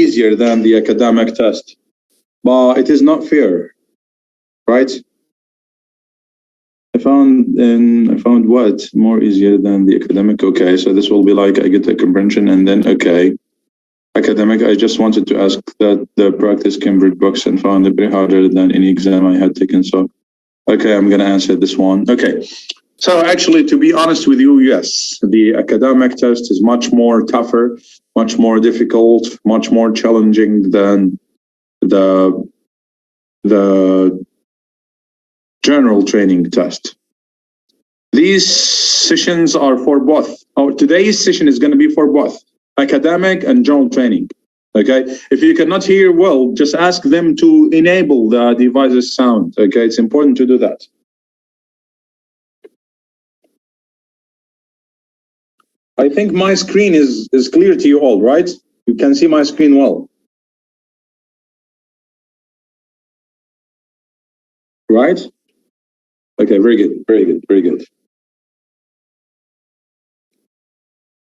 easier than the academic test, but it is not fair, right? I found what more easier than the academic. Okay, so this will be like I get the comprehension and then okay. Academic, I just wanted to ask that the practice Cambridge books and found it very harder than any exam I had taken. So, okay, I'm going to answer this one. Okay, so actually, to be honest with you, yes, the academic test is much more tougher, much more difficult, much more challenging than the general training test. These sessions are for both. Today's session is going to be for both academic and general training. Okay, if you cannot hear well, just ask them to enable the device's sound. Okay, it's important to do that. I think my screen is clear to you all, right? You can see my screen well. Right? Okay, very good, very good, very good.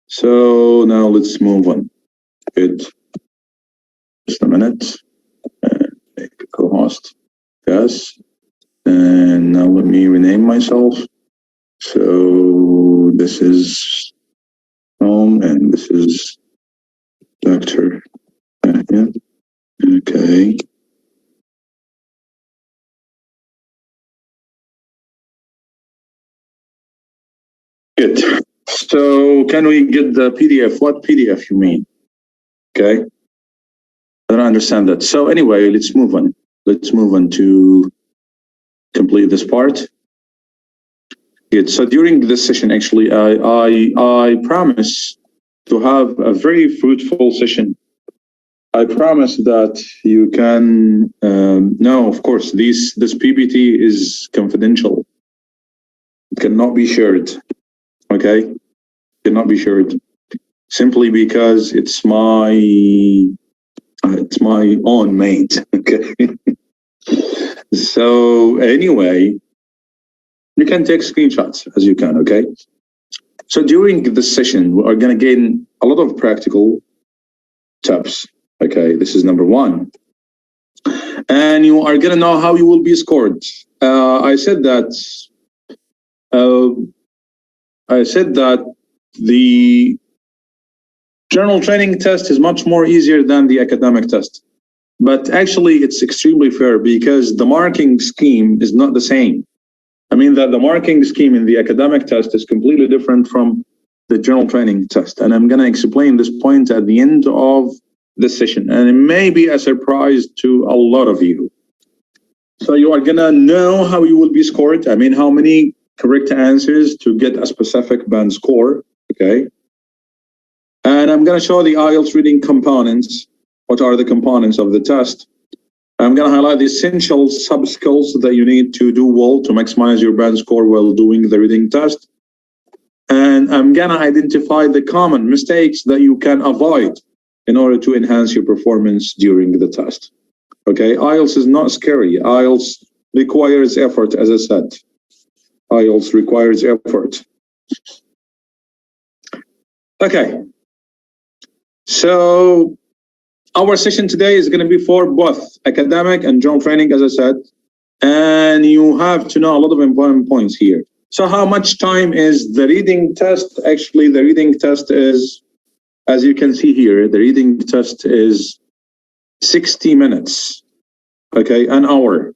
So now let's move on. Good. Just a minute. Make a co-host. Yes. And now let me rename myself. So this is home and this is Dr. Yeah. Okay. Good. So can we get the PDF? What PDF you mean? Okay. I don't understand that. So anyway, let's move on. Let's move on to complete this part. Good. So during this session, actually, I promise to have a very fruitful session. I promise that you can no, of course, this PPT is confidential. It cannot be shared. Okay, cannot be shared simply because it's my own mate. Okay. So anyway, you can take screenshots as you can. Okay. So during this session, we are going to gain a lot of practical tips. Okay, this is number one. And you are going to know how you will be scored. I said that the general training test is much more easier than the academic test. But actually, it's extremely fair because the marking scheme is not the same. I mean that the marking scheme in the academic test is completely different from the general training test. And I'm going to explain this point at the end of this session. And it may be a surprise to a lot of you. So you are going to know how you will be scored. I mean, how many correct answers to get a specific band score. Okay. And I'm going to show the IELTS reading components. What are the components of the test? I'm going to highlight the essential sub-skills that you need to do well to maximize your band score while doing the reading test. And I'm going to identify the common mistakes that you can avoid in order to enhance your performance during the test. Okay, IELTS is not scary. IELTS requires effort, as I said. IELTS requires effort. Okay, so our session today is going to be for both academic and general training, as I said, and you have to know a lot of important points here. So how much time is the reading test? Actually, the reading test is, as you can see here, the reading test is 60 minutes, okay, an hour,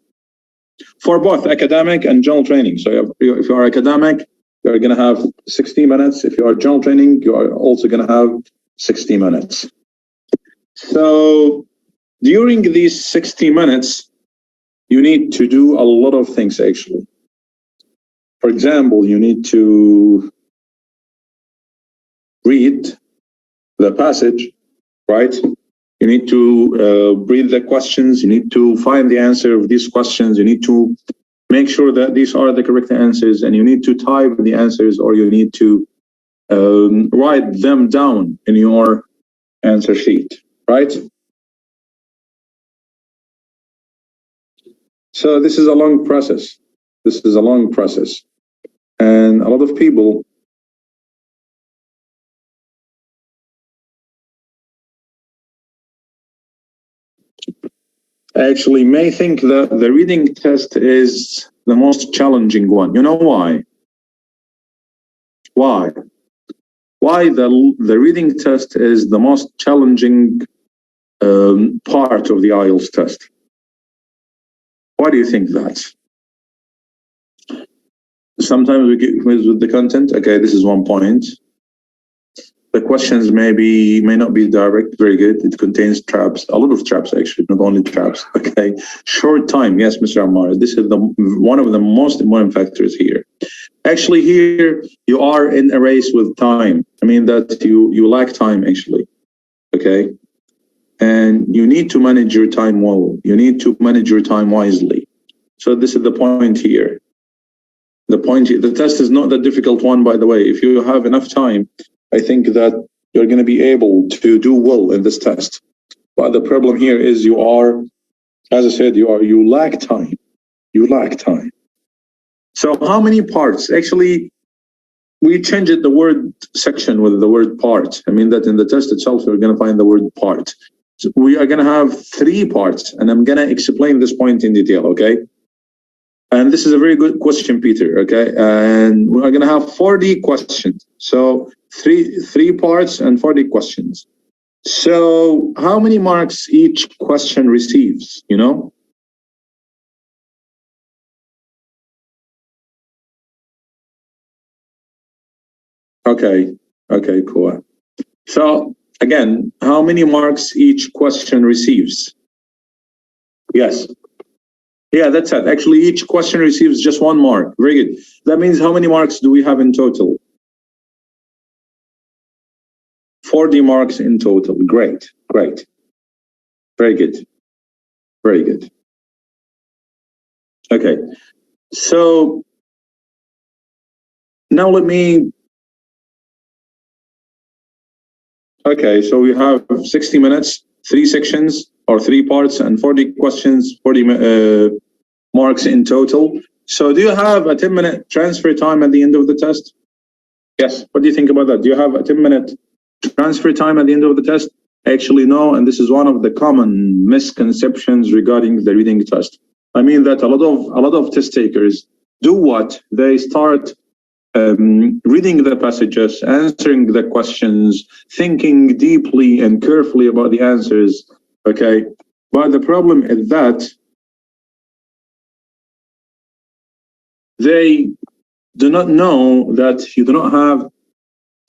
for both academic and general training. So if you are academic, you're going to have 60 minutes. If you are general training, you are also going to have 60 minutes. So during these 60 minutes, you need to do a lot of things, actually. For example, you need to read the passage, right? You need to read the questions. You need to find the answer of these questions. You need to make sure that these are the correct answers, and you need to type the answers, or you need to write them down in your answer sheet, right? So this is a long process. This is a long process. And a lot of people actually may think that the reading test is the most challenging one. You know why? Why? Why the reading test is the most challenging part of the IELTS test? Why do you think that? Sometimes we get with the content. Okay, this is one point. The questions may not be direct. Very good. It contains traps, a lot of traps actually, not only traps. Okay, short time. Yes, Mr. Ammar. This is one of the most important factors here. Actually, here you are in a race with time. I mean that you lack time actually. Okay, and you need to manage your time well. You need to manage your time wisely. So this is the point here. The test is not the difficult one, by the way. If you have enough time, I think that you're going to be able to do well in this test. But the problem here is you are, as I said, you lack time. You lack time. So how many parts? Actually, we changed the word section with the word part. I mean that in the test itself, you're going to find the word part. So we are going to have 3 parts, and I'm going to explain this point in detail, okay? And this is a very good question, Peter, okay? And we're going to have 40 questions. So three parts and 40 questions. So how many marks each question receives, you know? Okay, cool. So again, how many marks each question receives? Yes. Yeah, that's it. Actually, each question receives just 1 mark. Very good. That means how many marks do we have in total? 40 marks in total. Great. Very good. Very good. Okay. So now let me... Okay, so we have 60 minutes, 3 sections or 3 parts and 40 questions, 40 marks in total. So do you have a 10-minute transfer time at the end of the test? Yes. What do you think about that? Do you have a 10-minute transfer time at the end of the test? Actually, no. And this is one of the common misconceptions regarding the reading test. I mean that a lot of test takers do what? They start reading the passages, answering the questions, thinking deeply and carefully about the answers, okay? But the problem is that they do not know that you do not have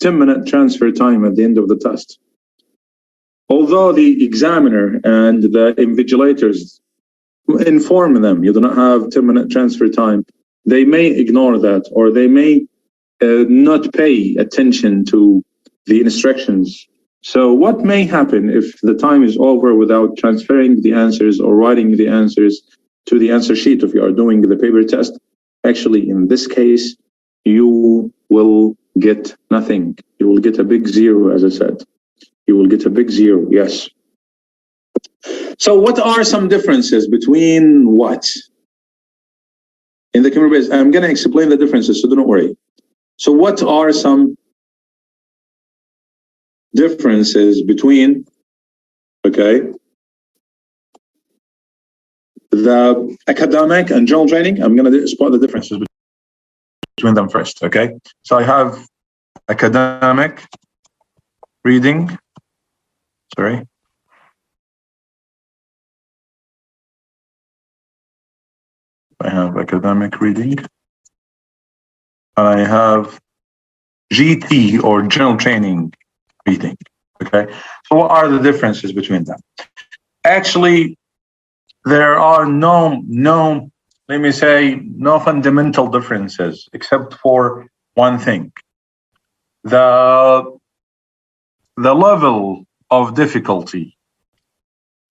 10-minute transfer time at the end of the test. Although the examiner and the invigilators inform them you do not have 10-minute transfer time, they may ignore that, or they may not pay attention to the instructions. So what may happen if the time is over without transferring the answers or writing the answers to the answer sheet if you are doing the paper test? Actually, in this case, you will get nothing. You will get a big 0, as I said. You will get a big 0, yes. So what are some differences between what? In the camera base, I'm going to explain the differences, so don't worry. So what are some differences between, okay, the academic and general training? I'm going to spot the differences between them first, okay? So I have academic reading, sorry. I have academic reading. I have GT or general training reading, okay? So what are the differences between them? Actually, there are no, let me say, no fundamental differences except for one thing. The level of difficulty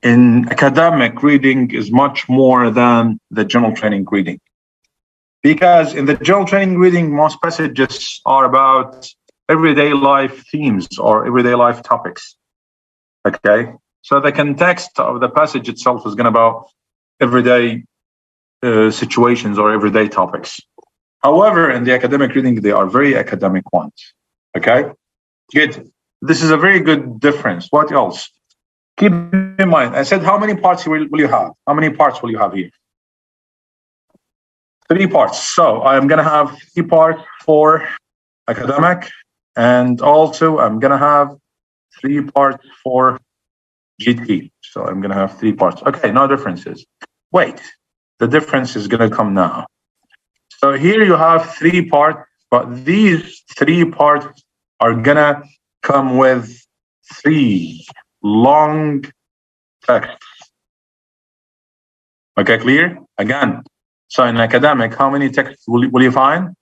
in academic reading is much more than the general training reading. Because in the general training reading, most passages are about everyday life themes or everyday life topics, okay? So the context of the passage itself is going to be about everyday situations or everyday topics. However, in the academic reading, they are very academic ones, okay? Good. This is a very good difference. What else? Keep in mind, I said, how many parts will you have? How many parts will you have here? 3 parts. So I'm going to have 3 parts for academic, and also I'm going to have 3 parts for GT. So I'm going to have 3 parts. Okay, no differences. Wait, the difference is going to come now. So here you have 3 parts, but these 3 parts are going to come with 3 long texts. Okay, clear? Again, so in academic, how many texts will you find?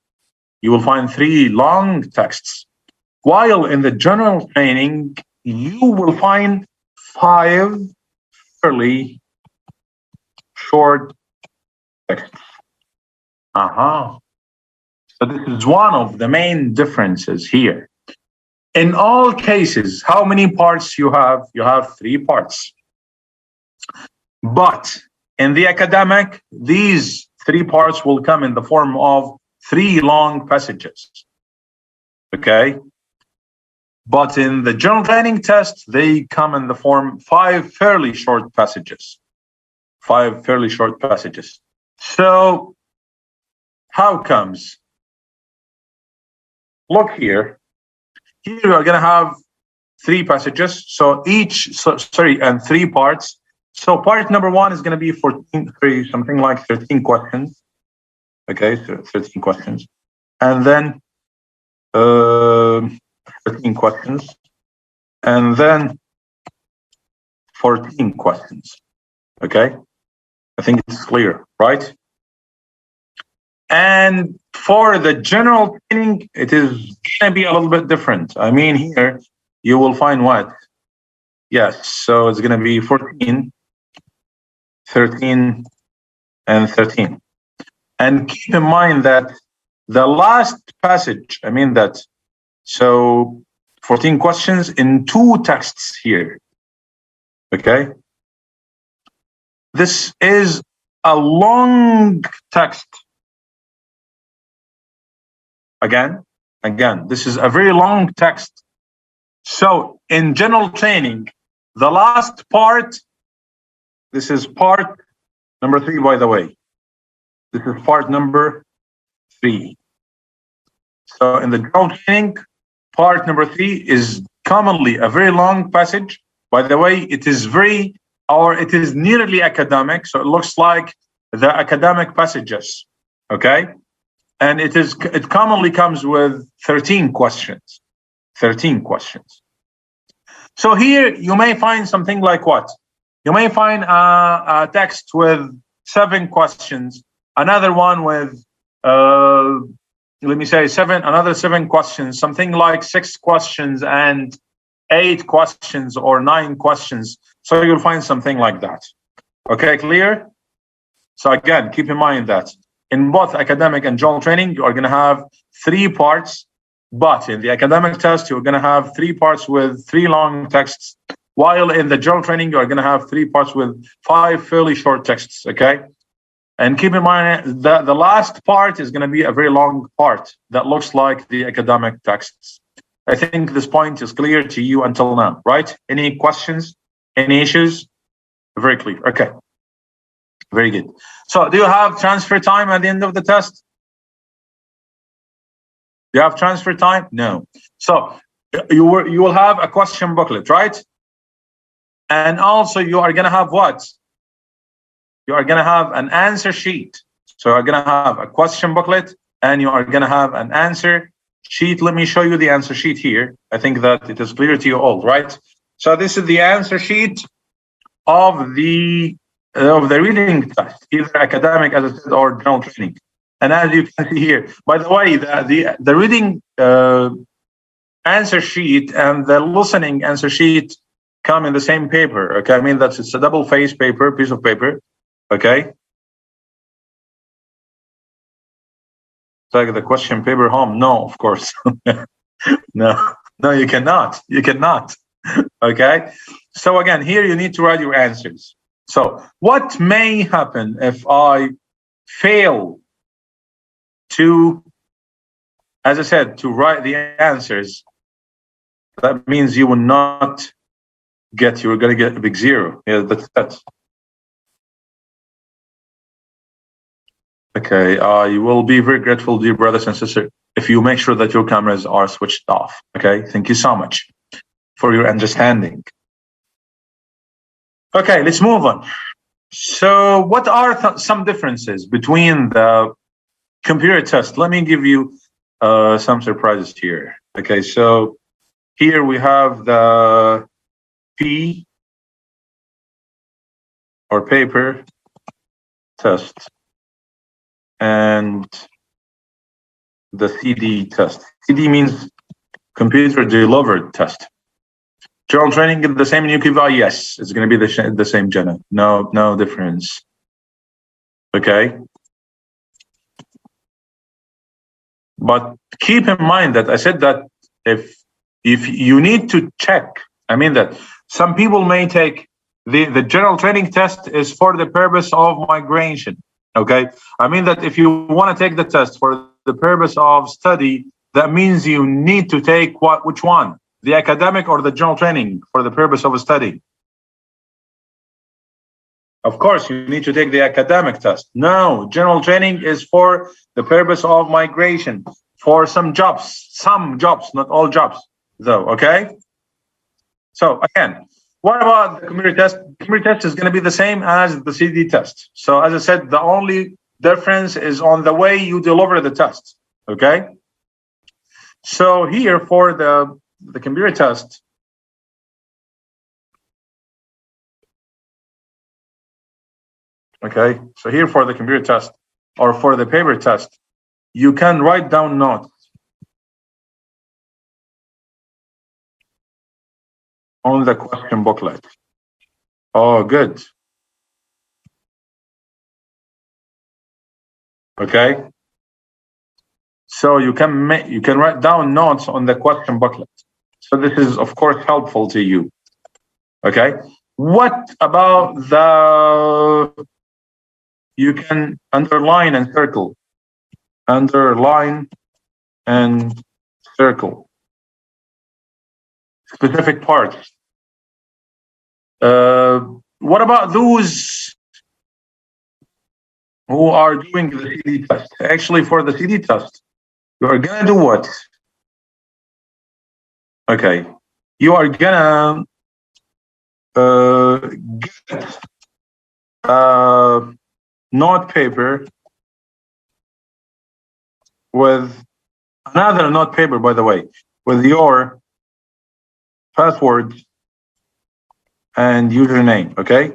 You will find 3 long texts. While in the general training, you will find 5 fairly short texts. So this is one of the main differences here. In all cases, how many parts you have? You have 3 parts. But in the academic, these 3 parts will come in the form of 3 long passages. Okay? But in the general training test, they come in the form 5 fairly short passages. 5 fairly short passages. So how comes? Look here. Here we are going to have 3 passages. So and 3 parts. So part number 1 is going to be 14, something like 13 questions. Okay, so 13 questions. And then 13 questions. And then 14 questions. Okay, I think it's clear, right? And for the general training, it is going to be a little bit different. I mean, here you will find what? Yes, so it's going to be 14, 13, and 13. And keep in mind that the last passage, so 14 questions in 2 texts here. Okay? This is a long text. Again, this is a very long text. So in general training, the last part, this is part number 3, by the way. This is part number 3. So in the general training, part number 3 is commonly a very long passage. By the way, it is nearly academic. So it looks like the academic passages. Okay. And it commonly comes with 13 questions. 13 questions. So here you may find something like what? You may find a text with 7 questions, another one with let me say another 7 questions, something like 6 questions and 8 questions or 9 questions. So you'll find something like that. Okay, clear? So again, keep in mind that in both academic and general training, you are going to have 3 parts, but in the academic test, you're going to have 3 parts with 3 long texts, while in the general training, you are going to have 3 parts with 5 fairly short texts, okay? And keep in mind that the last part is going to be a very long part that looks like the academic texts. I think this point is clear to you until now, right? Any questions? Any issues? Very clear. Okay. Very good. So do you have transfer time at the end of the test? Do you have transfer time? No. So you will have a question booklet, right? And also you are going to have what? You are going to have an answer sheet. So you're going to have a question booklet and you are going to have an answer sheet. Let me show you the answer sheet here. I think that it is clear to you all, right? So this is the answer sheet of the reading test, either academic, as I said, or general training. And as you can see here, by the way, the reading answer sheet and the listening answer sheet come in the same paper. Okay, I mean it's a double-faced paper, piece of paper. Okay. Take the question paper home. No, of course. No, you cannot. You cannot. Okay. So again, here you need to write your answers. So what may happen if I fail to, as I said, to write the answers? That means you will not you're gonna get a big 0. Yeah, that's that. Okay, you will be very grateful, dear brothers and sisters, if you make sure that your cameras are switched off. Okay, thank you so much for your understanding. Okay, let's move on. So what are some differences between the computer test? Let me give you some surprises here. Okay, so here we have the P or paper test and the CD test. CD means computer delivered test. General training is the same in UKVI? Yes, it's going to be the same, Jenna. No difference. Okay. But keep in mind that I said that if you need to check, I mean that some people may take the general training test is for the purpose of migration. Okay. I mean that if you want to take the test for the purpose of study, that means you need to take which one? The academic or the general training for the purpose of a study? Of course, you need to take the academic test. No, general training is for the purpose of migration, for some jobs, not all jobs, though, okay? So again, what about the computer test? The computer test is going to be the same as the CD test. So as I said, the only difference is on the way you deliver the test, okay? So here for the computer test, okay, so here for the computer test or for the paper test, you can write down notes on the question booklet. Oh, good. Okay. So you can write down notes on the question booklet. So this is of course helpful to you. Okay. What about you can underline and circle. Underline and circle specific parts. What about those who are doing the CD test? Actually, for the CD test, you are gonna do what? Okay, you are gonna get note paper with another note paper, by the way, with your password and username. Okay,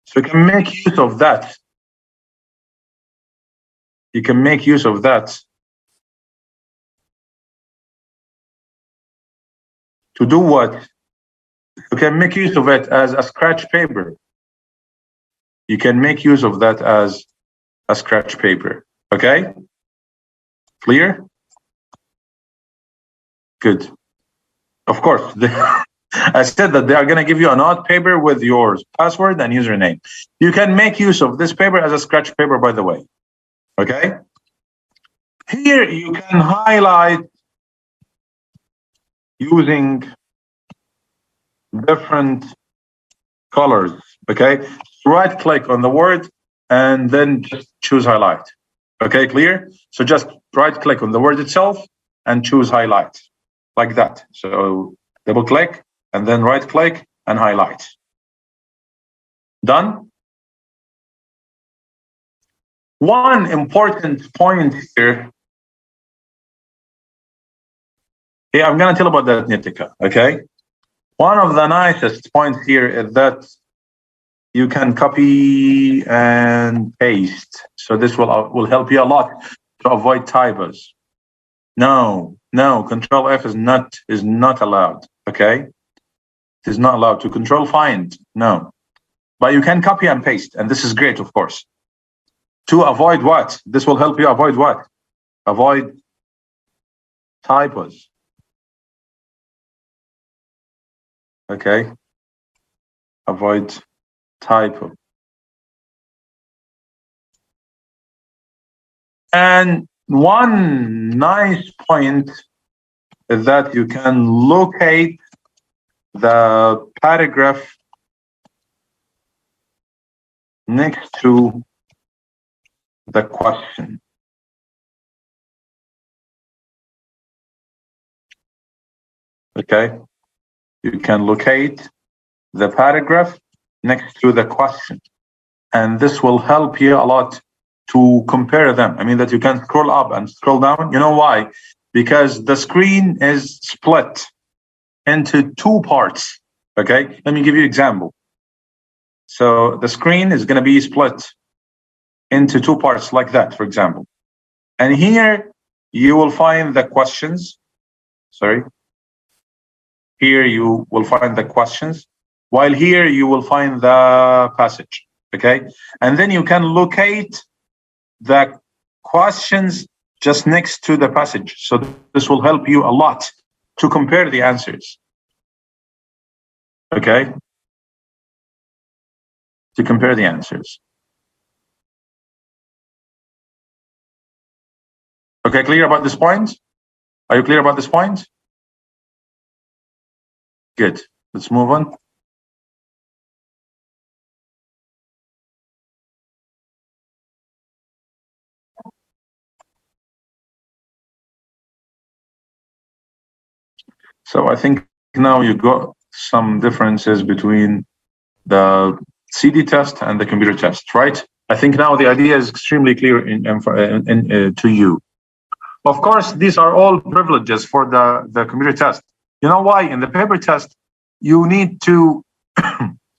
so you can make use of that. You can make use of that to do what? You can make use of it as a scratch paper. You can make use of that as a scratch paper. Okay? Clear? Good. Of course, I said that they are going to give you a note paper with your password and username. You can make use of this paper as a scratch paper, by the way. Okay? Here you can highlight using different colors. Okay? Right click on the word and then just choose highlight. Okay, clear? So just right click on the word itself and choose highlight like that. So double click and then right click and highlight. Done? One important point here. Yeah, I'm going to tell about that, Nitika. Okay. One of the nicest points here is that you can copy and paste. So this will help you a lot to avoid typos. No, Control F is not allowed. Okay, it is not allowed to Control Find. No, but you can copy and paste, and this is great, of course. To avoid what? This will help you avoid what? Avoid typos. Okay, avoid typo. And one nice point is that you can locate the paragraph next to the question. Okay, you can locate the paragraph next to the question, and this will help you a lot to compare them. I mean that you can scroll up and scroll down. You know why? Because the screen is split into two parts. Okay, let me give you an example. So the screen is going to be split into two parts like that, for example. And here you will find the questions. Sorry. Here you will find the questions, while here you will find the passage. Okay, and then you can locate the questions just next to the passage. So this will help you a lot to compare the answers. Okay, to compare the answers. Okay, clear about this point? Are you clear about this point? Good. Let's move on. So I think now you got some differences between the CD test and the computer test, right? I think now the idea is extremely clear to you. Of course, these are all privileges for the computer test. You know why? In the paper test, you need to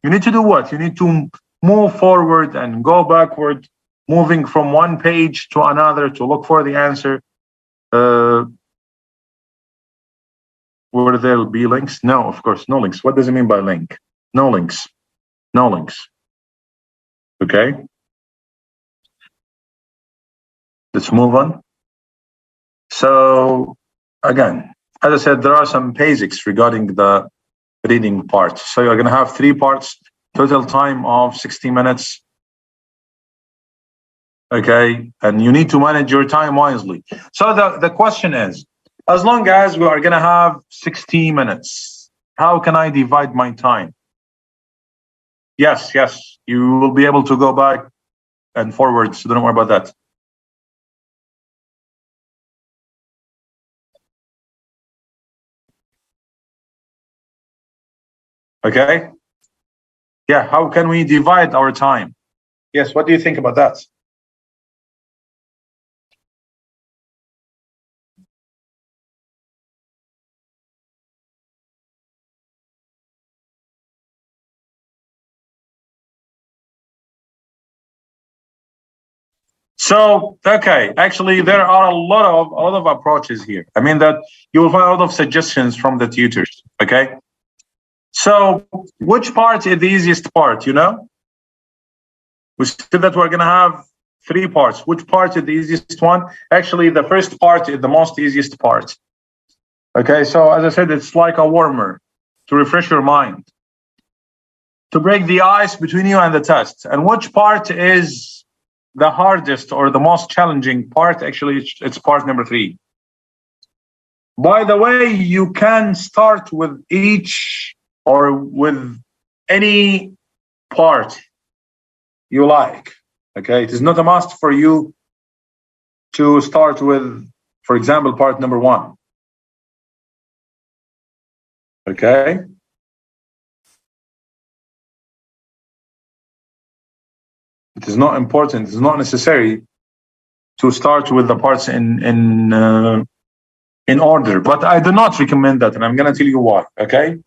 you need to do what? You need to move forward and go backward, moving from one page to another to look for the answer. Will there be links? No, of course, no links. What does it mean by link? No links. No links. Okay. Let's move on. So again, as I said, there are some basics regarding the reading part. So you're going to have 3 parts, total time of 60 minutes. Okay, and you need to manage your time wisely. So the question is, as long as we are going to have 60 minutes, how can I divide my time? Yes, you will be able to go back and forward, so don't worry about that. Okay. Yeah, how can we divide our time? Yes, what do you think about that? So, okay, actually, there are a lot of approaches here. I mean that you will find a lot of suggestions from the tutors. Okay. So, which part is the easiest part? You know, we said that we're going to have 3 parts. Which part is the easiest one? Actually, the first part is the most easiest part. Okay. So, as I said, it's like a warmer to refresh your mind, to break the ice between you and the test. And which part is the hardest or the most challenging part? Actually, it's part number 3. By the way, you can start with each or with any part you like. Okay, it is not a must for you to start with, for example, part number 1. Okay. It is not important. It's not necessary to start with the parts in order, but I do not recommend that, and I'm going to tell you why. Okay.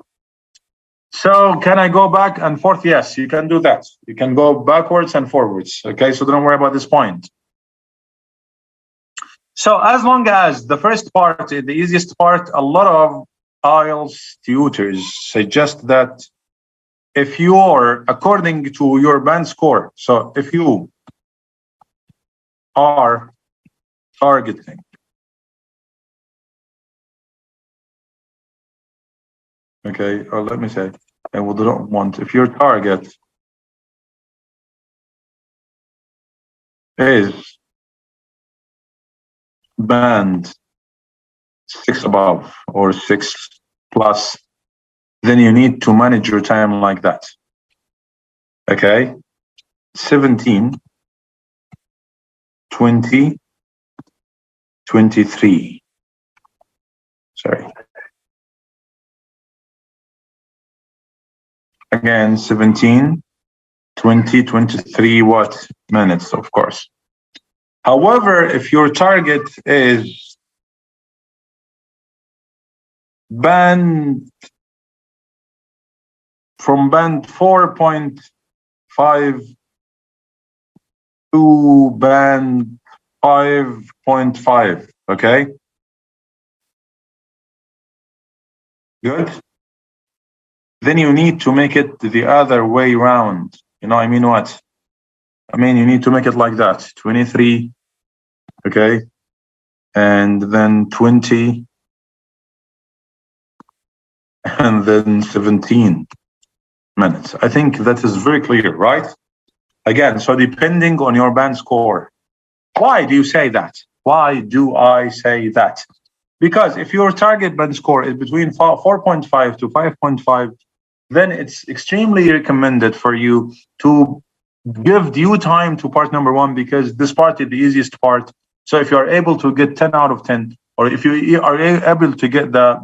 So can I go back and forth? Yes, you can do that. You can go backwards and forwards. Okay, so don't worry about this point. So as long as the first part is the easiest part, a lot of IELTS tutors suggest that if you are, according to your band score, so if you are targeting okay, or let me say, I would not want, if your target is band 6 above or 6 plus, then you need to manage your time like that. Okay, 17, 20, 23. Sorry. Again, 17, 20, 23 what? Minutes, of course. However, if your target is from band 4.5 to band 5.5, okay? Good. Then you need to make it the other way around. You know, I mean what? I mean, you need to make it like that. 23, okay? And then 20, and then 17 minutes. I think that is very clear, right? Again, so depending on your band score. Why do you say that? Why do I say that? Because if your target band score is between 4.5 to 5.5, then it's extremely recommended for you to give due time to part number one, because this part is the easiest part. So if you are able to get 10 out of 10, or if you are able to get the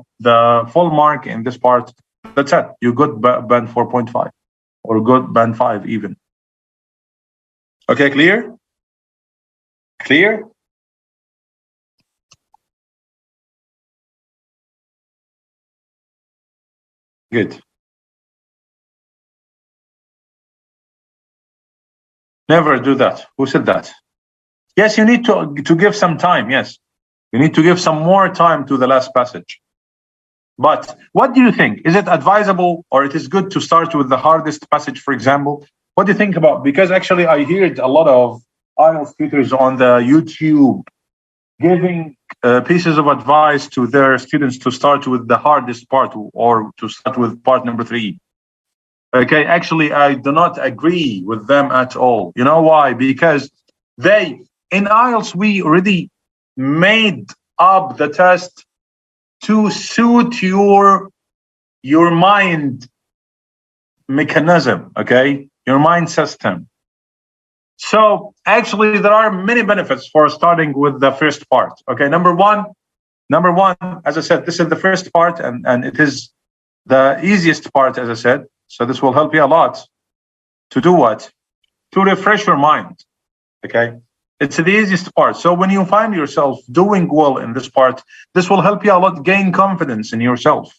full mark in this part, that's it. You got band 4.5 or got band 5 even. Okay, clear? Clear? Good. Never do that. Who said that? Yes, you need to give some time. Yes, you need to give some more time to the last passage. But what do you think? Is it advisable, or it is good to start with the hardest passage, for example? What do you think about? Because actually I heard a lot of IELTS tutors on the YouTube giving pieces of advice to their students to start with the hardest part, or to start with part number 3. Okay, actually, I do not agree with them at all. You know why? Because in IELTS, we already made up the test to suit your mind mechanism, okay? Your mind system. So actually, there are many benefits for starting with the first part. Okay, number one, as I said, this is the first part, and it is the easiest part, as I said. So this will help you a lot to do what? To refresh your mind. Okay, it's the easiest part. So when you find yourself doing well in this part, this will help you a lot gain confidence in yourself.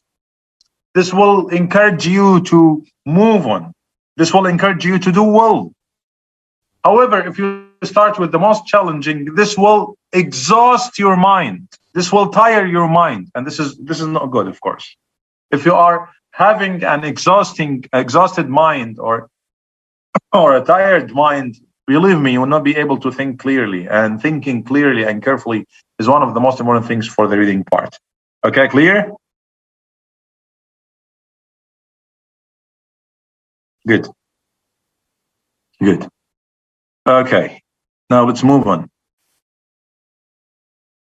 This will encourage you to move on. This will encourage you to do well. However, if you start with the most challenging, this will exhaust your mind. This will tire your mind, and this is not good, of course. If you are having an exhausted mind, or a tired mind, believe me, you will not be able to think clearly. And thinking clearly and carefully is one of the most important things for the reading part. Okay, clear? Good. Good. Okay, now let's move on.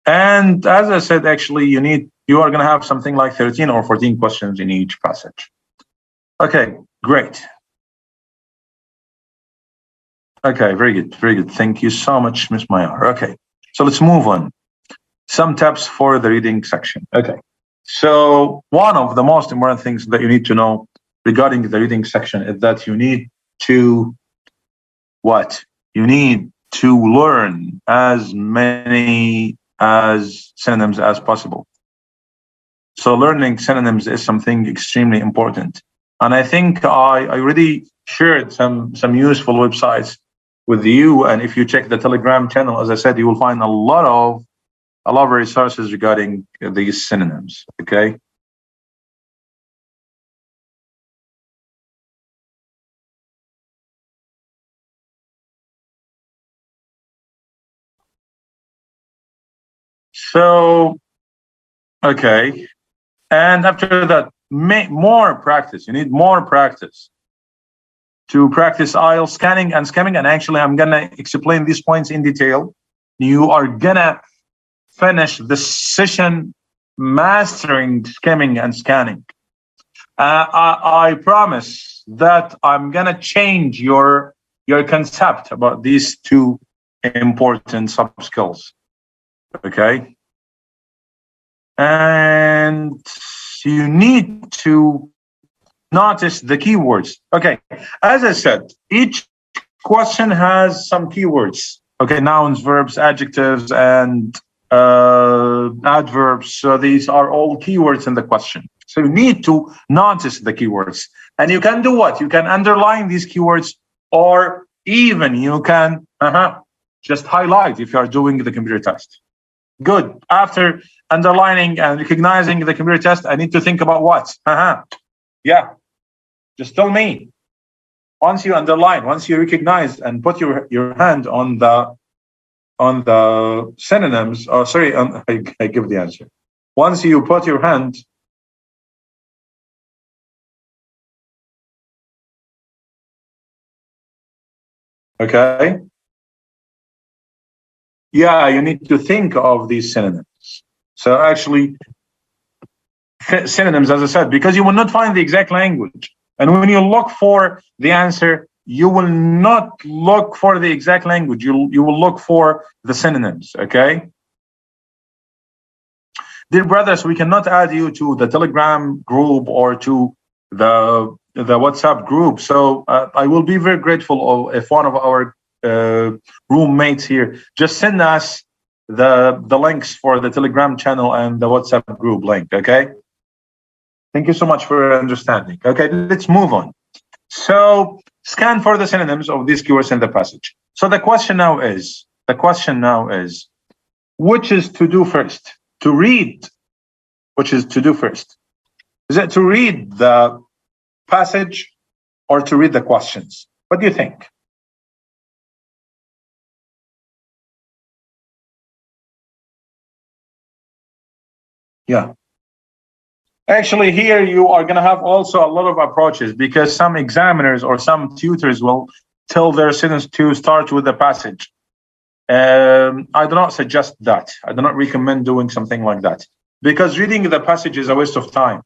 And as I said, actually, you are going to have something like 13 or 14 questions in each passage. Okay, great. Okay, very good, very good. Thank you so much, Ms. Mayar. Okay, so let's move on. Some tips for the reading section. Okay, so one of the most important things that you need to know regarding the reading section is that you need to You need to learn as many synonyms as possible. So learning synonyms is something extremely important. And I think I already shared some useful websites with you. And if you check the Telegram channel, as I said, you will find a lot of resources regarding these synonyms. Okay. So, okay. And after that, more practice. You need more practice to practice IELTS scanning and skimming. And actually, I'm going to explain these points in detail. You are going to finish the session mastering skimming and scanning. I promise that I'm gonna change your concept about these two important sub skills. Okay, and you need to notice the keywords. Okay, as I said, each question has some keywords. Okay, nouns, verbs, adjectives, and adverbs. So these are all keywords in the question. So you need to notice the keywords. And you can do what? You can underline these keywords, or even you can just highlight if you are doing the computer test. Good. After underlining and recognizing the computer test, I need to think about what? Yeah. Just tell me. Once you underline, once you recognize and put your hand on the synonyms, or sorry, I give the answer. Once you put your hand, okay, yeah, you need to think of these synonyms. So actually, synonyms, as I said, because you will not find the exact language. And when you look for the answer, you will not look for the exact language. You will look for the synonyms, okay? Dear brothers, we cannot add you to the Telegram group or to the WhatsApp group. So I will be very grateful if one of our roommates here just send us the links for the Telegram channel and the WhatsApp group link, okay? Thank you so much for your understanding. Okay, let's move on. So scan for the synonyms of these keywords in the passage. So the question now is, which is to do first? To read, which is to do first? Is it to read the passage or to read the questions? What do you think? Yeah. Actually, here you are going to have also a lot of approaches, because some examiners or some tutors will tell their students to start with the passage. I do not suggest that. I do not recommend doing something like that, because reading the passage is a waste of time.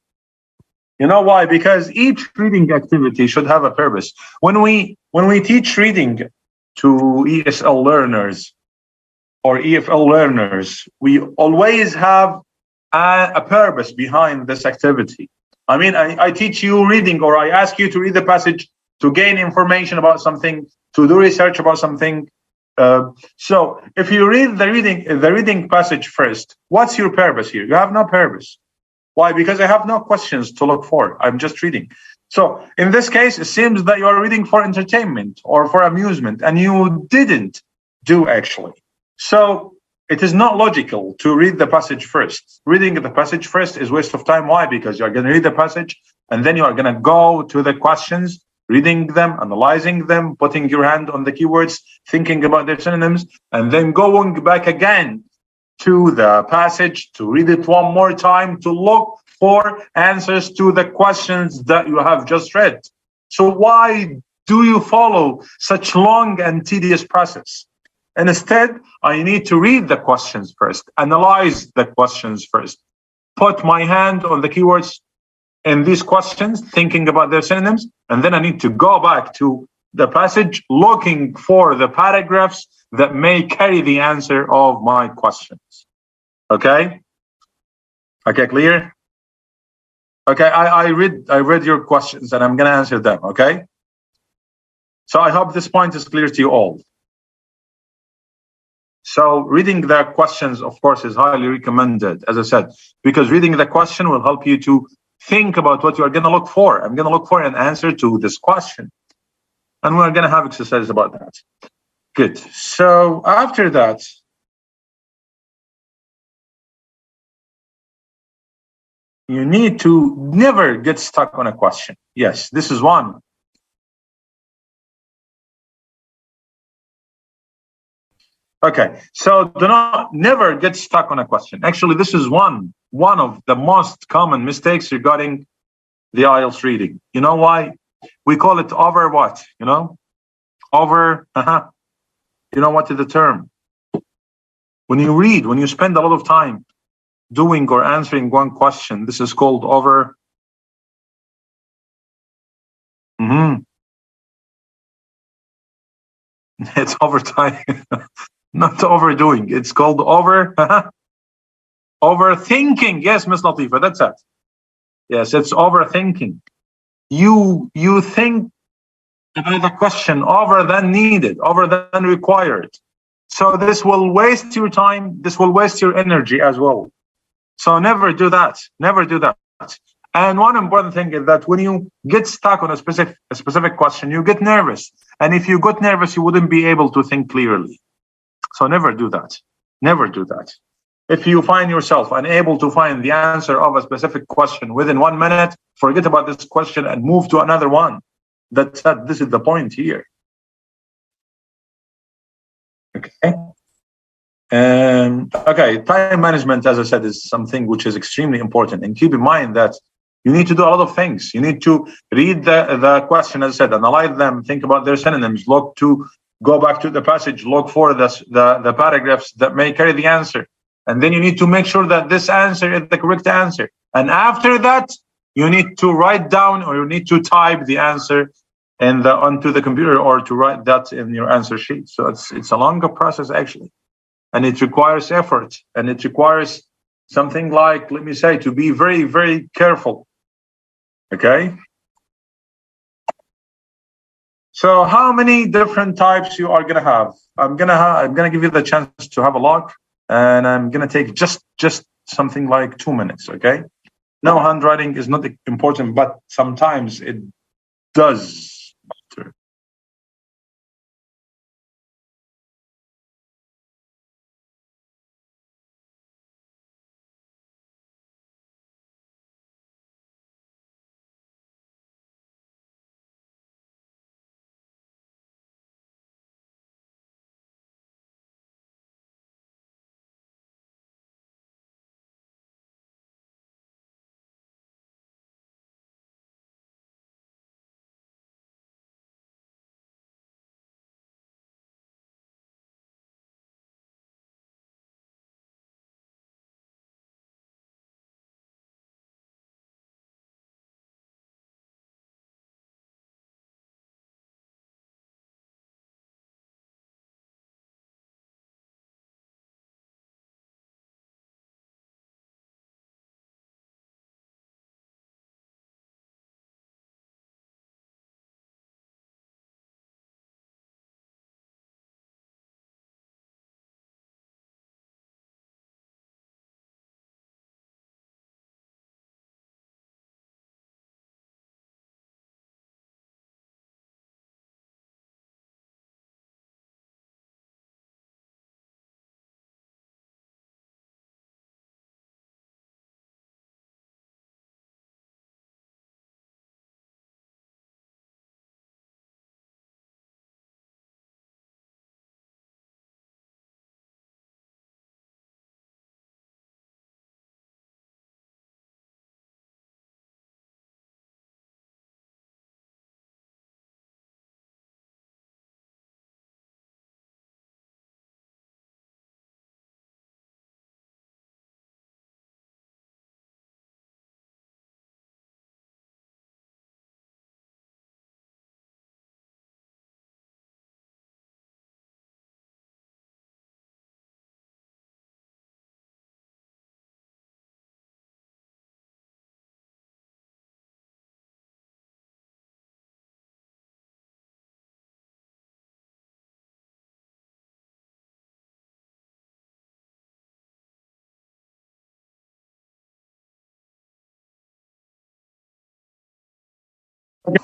You know why? Because each reading activity should have a purpose. When we teach reading to ESL learners or EFL learners, we always have a purpose behind this activity. I mean, I teach you reading, or I ask you to read the passage to gain information about something, to do research about something. So if you read the reading passage first, what's your purpose here? You have no purpose. Why? Because I have no questions to look for. I'm just reading. So in this case, it seems that you are reading for entertainment or for amusement, and you didn't do actually. So it is not logical to read the passage first. Reading the passage first is waste of time. Why? Because you're going to read the passage, and then you are going to go to the questions, reading them, analyzing them, putting your hand on the keywords, thinking about their synonyms, and then going back again to the passage to read it one more time to look for answers to the questions that you have just read. So why do you follow such long and tedious process? And instead, I need to read the questions first, analyze the questions first, put my hand on the keywords in these questions, thinking about their synonyms, and then I need to go back to the passage looking for the paragraphs that may carry the answer of my questions. Okay? Okay, clear? Okay, I read your questions and I'm gonna answer them, okay? So I hope this point is clear to you all. So reading the questions, of course, is highly recommended, as I said, because reading the question will help you to think about what you're gonna look for. I'm gonna look for an answer to this question. And we're gonna have exercises about that. Good. So after that, you need to never get stuck on a question. Yes, this is one. Okay, so never get stuck on a question. Actually, this is one of the most common mistakes regarding the IELTS reading. You know why? We call it over what? You know? Over, you know what is the term? When you read, when you spend a lot of time doing or answering one question, this is called over It's overtime, not overdoing. It's called overthinking. Yes, Miss Latifa, that's it. Yes, it's overthinking. You think about the question over than needed, over than required. So this will waste your time. This will waste your energy as well. So never do that. Never do that. And one important thing is that when you get stuck on a specific question, you get nervous. And if you got nervous, you wouldn't be able to think clearly. So never do that. Never do that. If you find yourself unable to find the answer of a specific question within 1 minute, forget about this question and move to another one. This is the point here. Okay. Okay, time management, as I said, is something which is extremely important. And keep in mind that you need to do a lot of things. You need to read the question, as I said, analyze them, think about their synonyms, go back to the passage, look for the paragraphs that may carry the answer. And then you need to make sure that this answer is the correct answer. And after that, you need to write down, or you need to type the answer onto the computer, or to write that in your answer sheet. So it's a longer process, actually. And it requires effort, and it requires something like, let me say, to be very, very careful. Okay. So how many different types you are gonna have? I'm gonna give you the chance to have a look, and I'm gonna take just something like 2 minutes. Okay. No, handwriting is not important, but sometimes it does matter.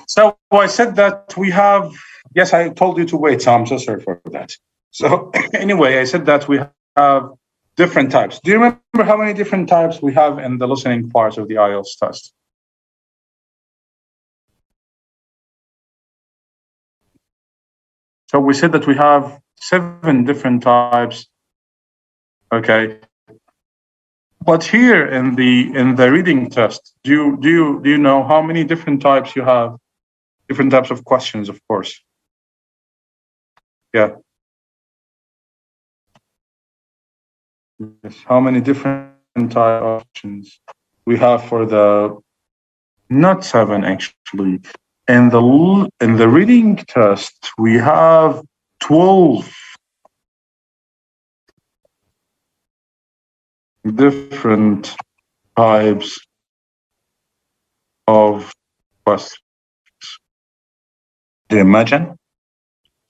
So I said that we have, yes, I told you to wait, so I'm so sorry for that. So anyway, I said that we have different types. Do you remember how many different types we have in the listening part of the IELTS test? So we said that we have 7 different types. Okay. But here in the reading test, do you know how many different types you have? Different types of questions, of course. Yeah. Yes. How many different type of options we have for the, not 7 actually. In the reading test, we have 12 different types of questions. Do you imagine?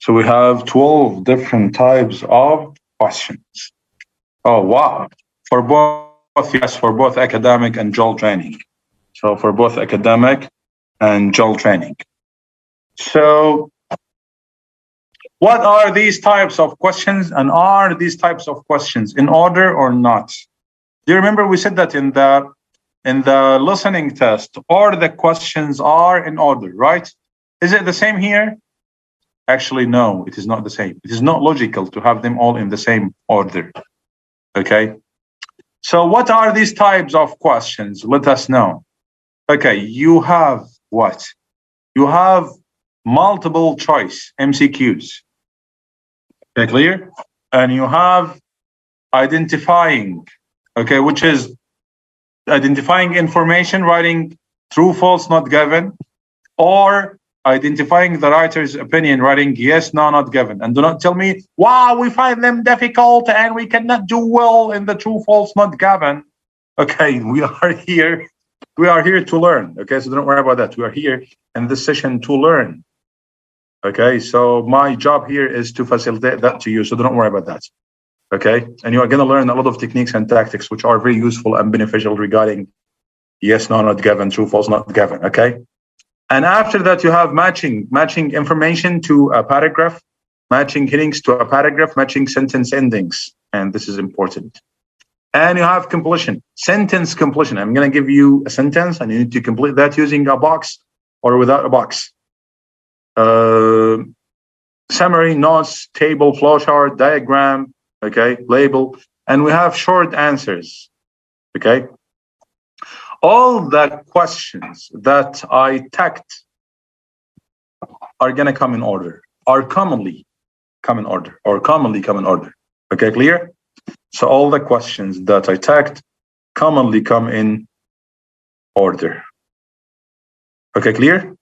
So we have 12 different types of questions. Oh, wow. For both, yes, for both academic and JOL training. So for both academic and JOL training. So what are these types of questions, and are these types of questions in order or not? Do you remember we said that in the listening test, all the questions are in order, right? Is it the same here? Actually, no, it is not the same. It is not logical to have them all in the same order. Okay. So what are these types of questions? Let us know. Okay, you have what? You have multiple choice MCQs. Okay, clear? And you have identifying, okay, which is identifying information, writing true, false, not given, or identifying the writer's opinion, writing yes, no, not given. And do not tell me, wow, we find them difficult and we cannot do well in the true, false, not given. Okay, we are here. We are here to learn. Okay, so don't worry about that. We are here in this session to learn. Okay, so my job here is to facilitate that to you. So don't worry about that. Okay, and you are going to learn a lot of techniques and tactics which are very useful and beneficial regarding yes, no, not given, true, false, not given. Okay. And after that, you have matching information to a paragraph, matching headings to a paragraph, matching sentence endings. And this is important. And you have completion, sentence completion. I'm going to give you a sentence and you need to complete that using a box or without a box. Summary, notes, table, flowchart, diagram, okay, label. And we have short answers, okay? All the questions that I tagged are going to come in order, are commonly come in order, or commonly come in order. Okay, clear? So all the questions that I tagged commonly come in order. Okay, clear?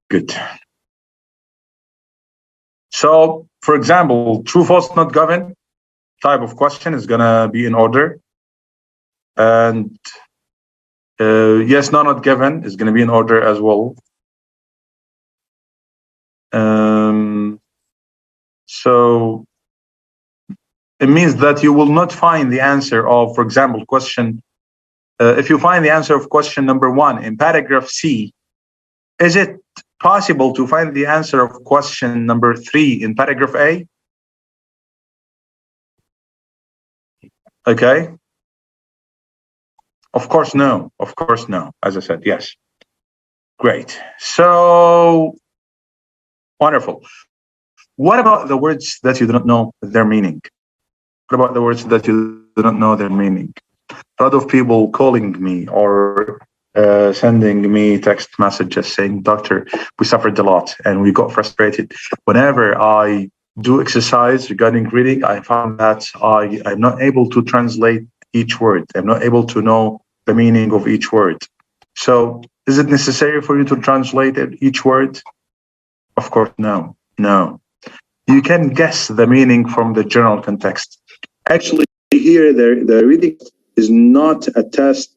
Good. So, for example, true, false, not given type of question is going to be in order. And yes, no, not given is going to be in order as well. So it means that you will not find the answer of, for example, question. If you find the answer of question number 1 in paragraph C, is it possible to find the answer of question number 3 in paragraph A? Okay. Of course, no. Of course, no. As I said, yes. Great. So wonderful. What about the words that you do not know their meaning? What about the words that you do not know their meaning? A lot of people calling me or sending me text messages saying, "Doctor, we suffered a lot and we got frustrated. Whenever I do exercise regarding reading, I found that I'm not able to translate each word. I'm not able to know the meaning of each word. So is it necessary for you to translate each word?" Of course, no. No. You can guess the meaning from the general context. Actually, here, the reading is not a test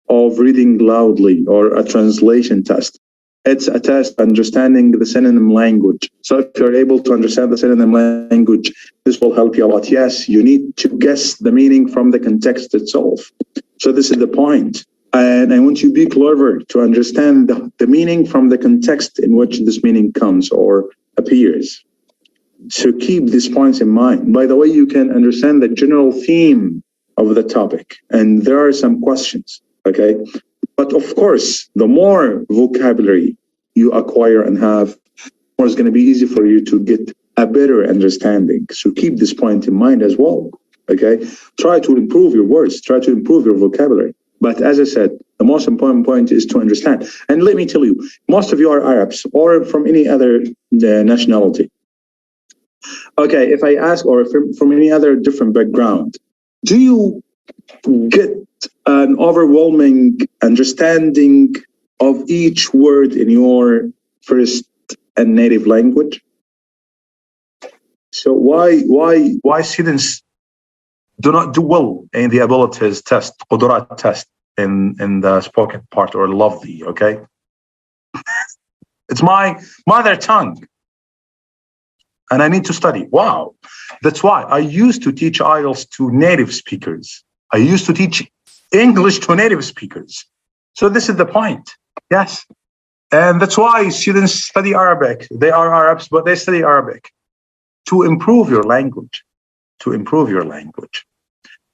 of reading loudly or a translation test. It's a test understanding the synonym language. So if you're able to understand the synonym language, this will help you a lot. Yes, you need to guess the meaning from the context itself. So this is the point. And I want you to be clever to understand the meaning from the context in which this meaning comes or appears. So keep these points in mind. By the way, you can understand the general theme of the topic, and there are some questions, okay? But of course, the more vocabulary you acquire and have, the more it's going to be easy for you to get a better understanding. So keep this point in mind as well, okay? Try to improve your words, try to improve your vocabulary. But as I said, the most important point is to understand. And let me tell you, most of you are Arabs or from any other nationality. Okay, if I ask, or from any other different background, do you get an overwhelming understanding of each word in your first and native language. So why students do not do well in the abilities test, قدرات test in the spoken part or lovely, okay? It's my mother tongue and I need to study. Wow. That's why I used to teach IELTS to native speakers. I used to teach English to native speakers. So this is the point. Yes. And that's why students study Arabic. They are Arabs, but they study Arabic to improve your language, to improve your language.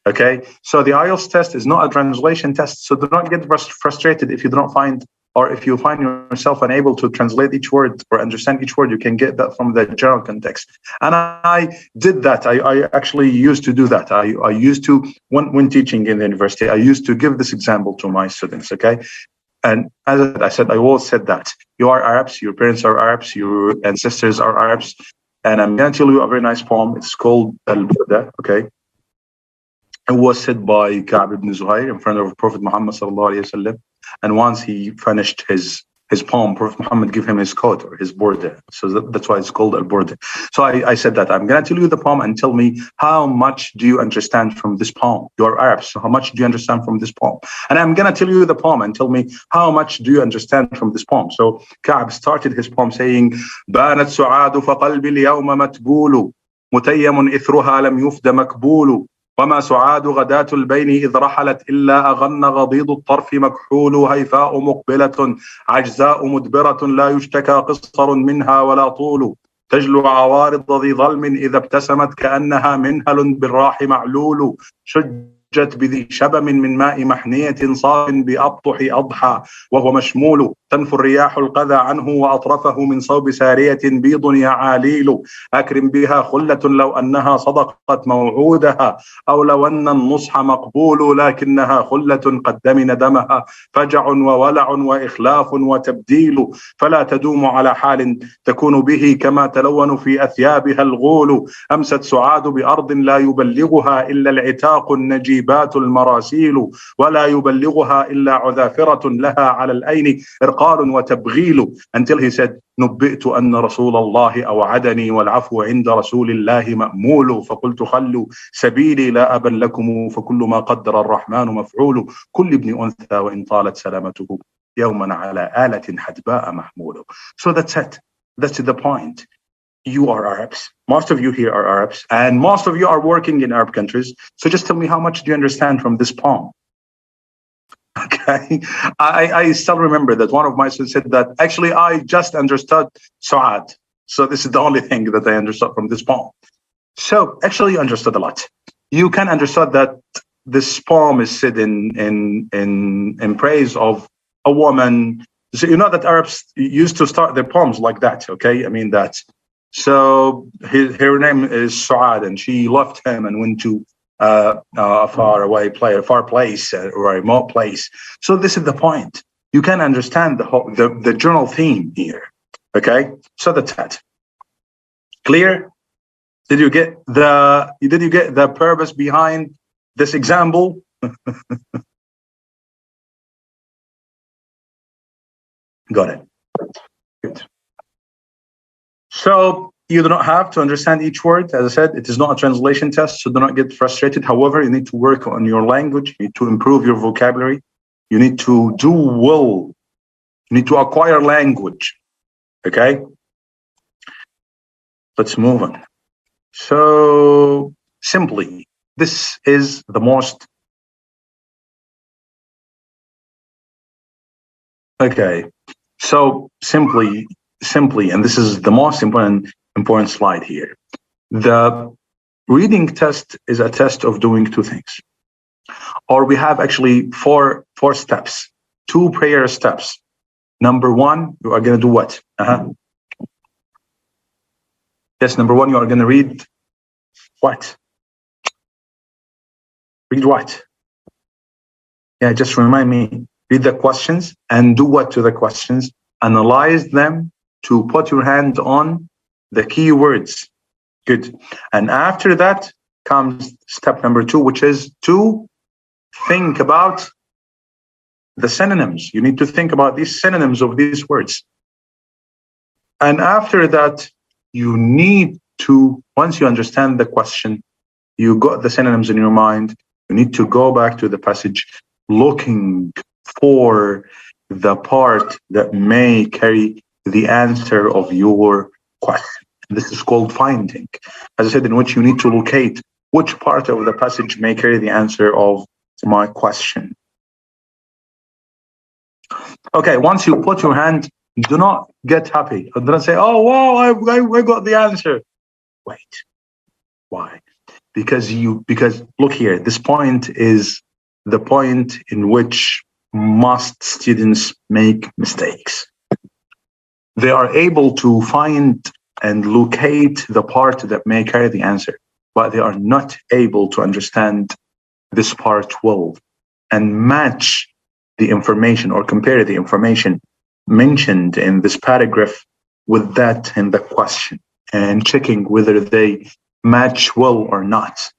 Okay. So the IELTS test is not a translation test. So do not get frustrated if you do not find, or if you find yourself unable to translate each word or understand each word. You can get that from the general context. And I did that. I actually used to do that. I used to, when teaching in the university, I used to give this example to my students, okay? And as I said, I always said that you are Arabs, your parents are Arabs, your ancestors are Arabs. And I'm going to tell you a very nice poem. It's called Al-Burda, okay? It was said by Ka'b ibn Zuhair in front of Prophet Muhammad sallallahu alaihi wasallam. And once he finished his poem, Prophet Muhammad gave him his coat or his burda. So that's why it's called al-burda. So I said that I'm going to tell you the poem and tell me how much do you understand from this poem? You are Arabs, so how much do you understand from this poem? And I'm going to tell you the poem and tell me how much do you understand from this poem? So Ka'b started his poem saying, بانت سعاد فقلبي اليوم متبول متيم إثرها لم يفد مكبول وما سعاد غداة البين إذ رحلت إلا أغن غضيض الطرف مكحول هيفاء مقبلة عجزاء مدبرة لا يشتكى قصر منها ولا طول تجلو عوارض ذي ظلم إذا ابتسمت كأنها منهل بالراح معلول شجت بذي شبم من ماء محنية صاف بأبطح أضحى وهو مشمول تنفو الرياح القذى عنه وأطرفه من صوب سارية بيض يعاليل أكرم بها خلة لو أنها صدقت موعودها أو لو أن النصح مقبول لكنها خلة قد دمن دمها فجع وولع وإخلاف وتبديل فلا تدوم على حال تكون به كما تلون في أثيابها الغول أمست سعاد بأرض لا يبلغها إلا العتاق النجيبات المراسيل ولا يبلغها إلا عذافرة لها على الأين إرقال وتبغيل until he said نبئت أن رسول الله أوعدني والعفو عند رسول الله مأمول فقلت خلوا سبيلي لا أبا لكم فكل ما قدر الرحمن مفعول كل ابن أنثى وإن طالت سلامته يوما على آلة حدباء محمول. So that's it. That's the point. You are Arabs. Most of you here are Arabs, and most of you are working in Arab countries. So just tell me, how much do you understand from this poem? Okay, I still remember that one of my students said that actually I just understood Su'ad. So this is the only thing that I understood from this poem. So actually you understood a lot. You can understand that this poem is said in praise of a woman. So you know that Arabs used to start their poems like that, okay? I mean that. So her name is Su'ad, and she left him and went to a far away place, a far place, or a remote place. So this is the point. You can understand the general theme here. Okay, so that's it. Clear? Did you get the purpose behind this example? Got it. Good. So you do not have to understand each word. As I said, it is not a translation test, so do not get frustrated. However, you need to work on your language. You need to improve your vocabulary. You need to do well. You need to acquire language. Okay? Let's move on. So simply, this is the most... Okay. So simply, and this is the most important slide here. The reading test is a test of doing two things. Or we have actually four steps, 2 prayer steps. Number 1, you are going to do what? Yes, number 1, you are going to read what? Read what? Yeah, just remind me. Read the questions and do what to the questions? Analyze them to put your hand on the keywords. Good. And after that comes step number 2, which is to think about the synonyms. You need to think about these synonyms of these words. And after that, you need to, once you understand the question, you got the synonyms in your mind, you need to go back to the passage looking for the part that may carry the answer of your question. This is called finding. As I said, in which you need to locate which part of the passage may carry the answer of my question. Okay, once you put your hand, do not get happy. Do not say, oh, wow, I got the answer. Wait, why? Because look here, this point is the point in which most students make mistakes. They are able to find and locate the part that may carry the answer, but they are not able to understand this part well and match the information or compare the information mentioned in this paragraph with that in the question and checking whether they match well or not.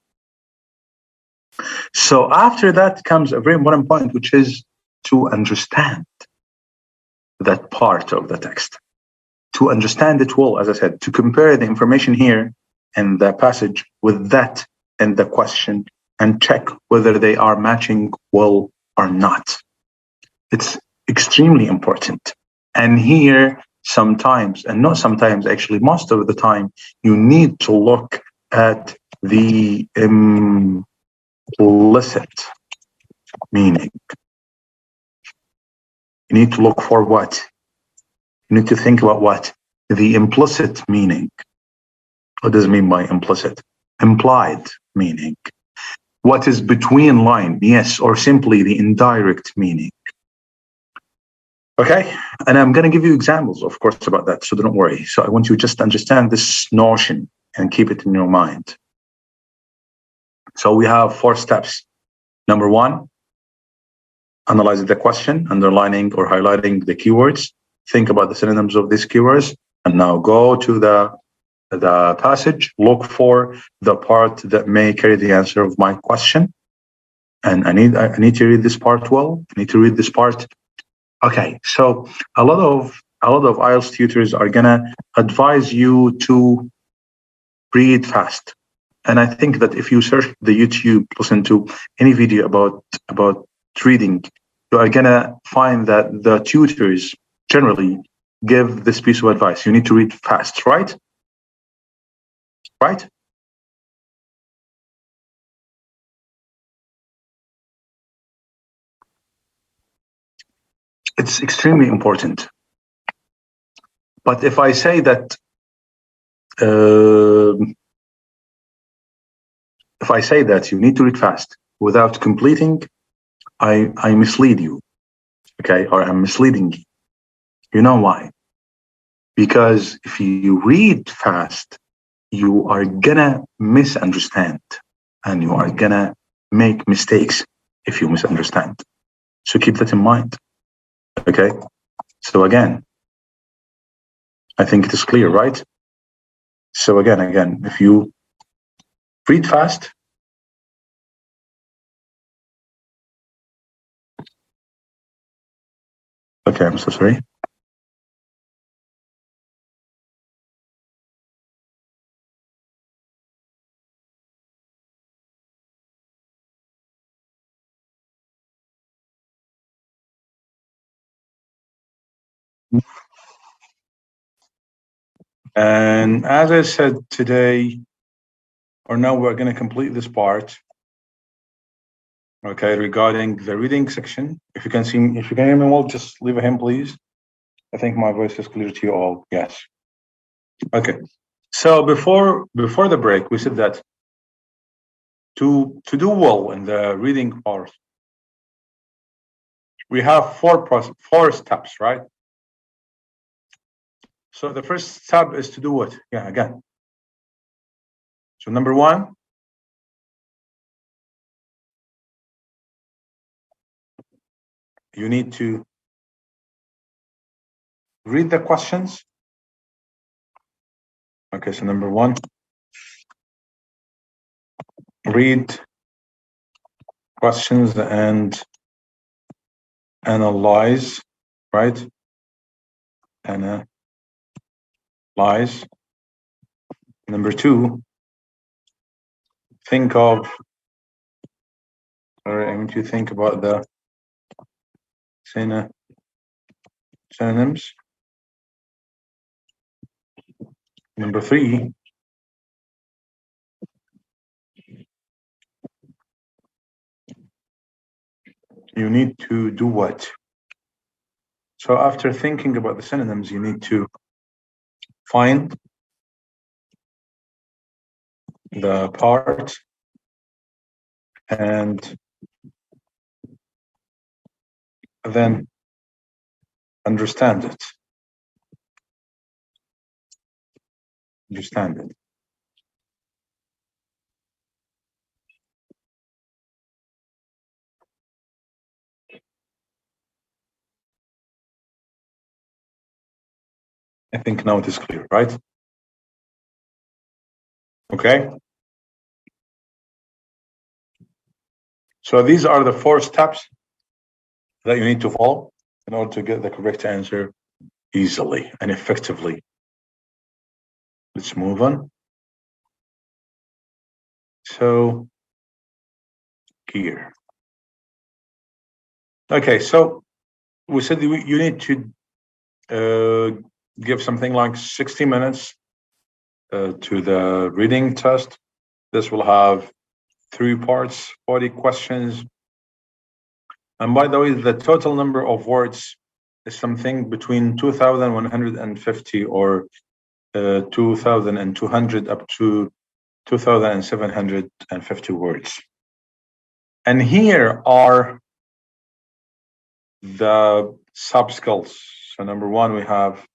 So after that comes a very important point, which is to understand that part of the text, to understand it well, as I said, to compare the information here in the passage with that in the question and check whether they are matching well or not. It's extremely important. And here, sometimes, and not sometimes, actually, most of the time, you need to look at the implicit meaning. You need to look for what? You need to think about what? The implicit meaning. What does it mean by implicit? Implied meaning. What is between line? Yes, or simply the indirect meaning. Okay, and I'm going to give you examples, of course, about that, so don't worry. So I want you to just understand this notion and keep it in your mind. So we have 4 steps. Number 1, analyze the question, underlining or highlighting the keywords. Think about the synonyms of these keywords, and now go to the passage, look for the part that may carry the answer of my question. And I need to read this part well. I need to read this part. Okay, so a lot of IELTS tutors are gonna advise you to read fast. And I think that if you search the YouTube, listen to any video about reading, you are gonna find that the tutors generally give this piece of advice. You need to read fast, right? Right? It's extremely important. But if I say that, you need to read fast without completing, I mislead you, okay? Or I'm misleading you. You know why? Because if you read fast, you are gonna misunderstand and you are gonna make mistakes if you misunderstand. So keep that in mind, okay? So again, I think it is clear, right? So again, if you read fast, okay, I'm so sorry. And as I said today, or now we're going to complete this part, okay, regarding the reading section. If you can hear me well, just leave a hand, please. I think my voice is clear to you all. Yes. Okay. So before the break, we said that to do well in the reading part, we have four steps, right? So the first step is to do what? Yeah, again. So number 1, you need to read the questions. Okay, so number 1, read questions and analyze, right? Analyze. Number 2, think of, or I want you to think about the synonyms. Number 3, you need to do what? So after thinking about the synonyms, you need to find the part and then understand it. Understand it. I think now it is clear, right? Okay. So these are the 4 steps that you need to follow in order to get the correct answer easily and effectively. Let's move on. So here. Okay, so we said you need to give something like 60 minutes to the reading test. This will have 3 parts, 40 questions. And by the way, the total number of words is something between 2,150 or 2,200 up to 2,750 words. And here are the sub-skills. So number 1, we have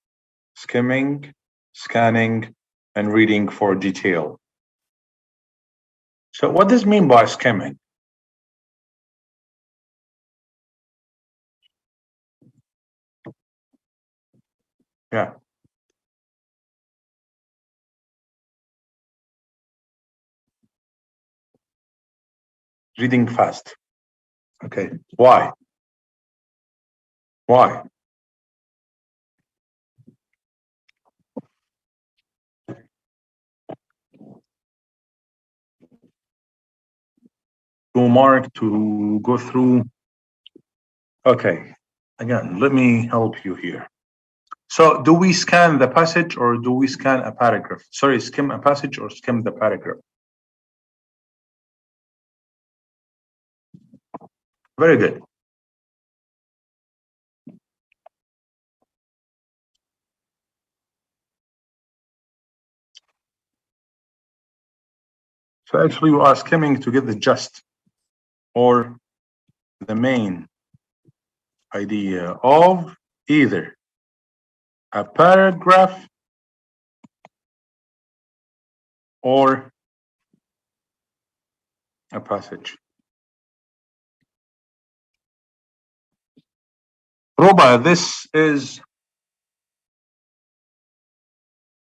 skimming, scanning, and reading for detail. So what does it mean by skimming? Yeah. Reading fast. Okay. Why? Why? To mark, to go through. Okay. Again, let me help you here. So do we scan the passage or do we scan a paragraph? Sorry, skim a passage or skim the paragraph? Very good. So actually we are skimming to get the gist or the main idea of either a paragraph or a passage. Roba, this is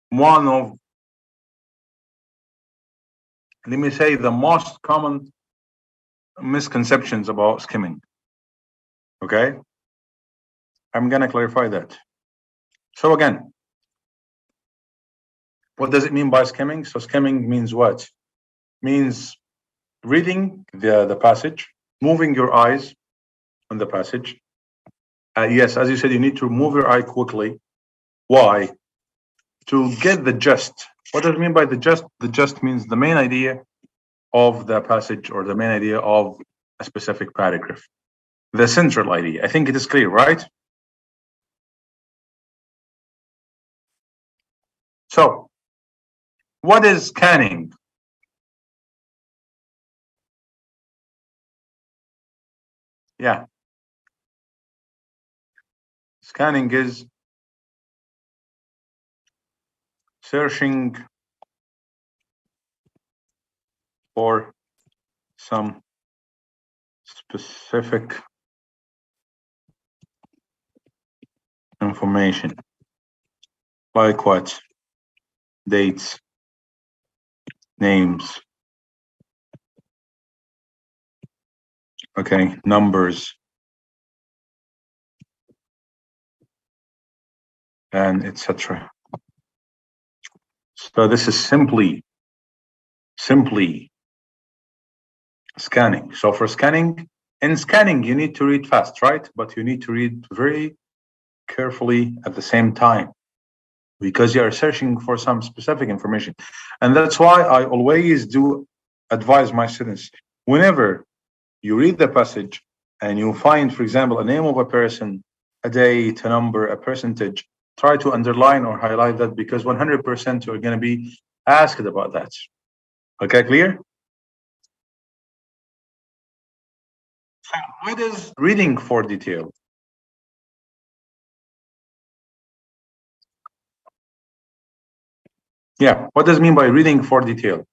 one of, let me say, the most common misconceptions about skimming. Okay? I'm gonna clarify that. So again, what does it mean by skimming? So skimming means what? Means reading the passage, moving your eyes on the passage. Yes, as you said, you need to move your eye quickly. Why? To get the gist. What does it mean by the gist? The gist means the main idea of the passage or the main idea of a specific paragraph. The central idea. I think it is clear, right? So, what is scanning? Yeah. Scanning is searching for some specific information. Like what? Dates, names, Okay, numbers, and etc. So this is simply scanning. So for scanning, in scanning, you need to read fast, right? But you need to read very carefully at the same time, because you are searching for some specific information. And that's why I always do advise my students, whenever you read the passage and you find, for example, a name of a person, a date, a number, a percentage, try to underline or highlight that, because 100% you're going to be asked about that. Okay, clear? So what is reading for detail? Yeah, what does it mean by reading for detail?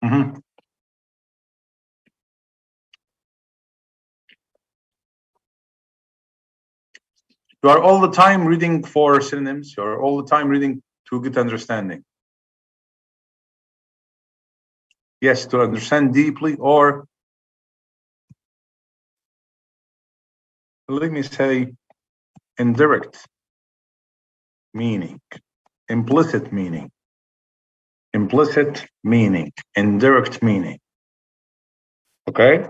Mm-hmm. You are all the time reading for synonyms. You are all the time reading to get understanding. Yes, to understand deeply, or let me say indirect meaning, implicit meaning, indirect meaning. Okay?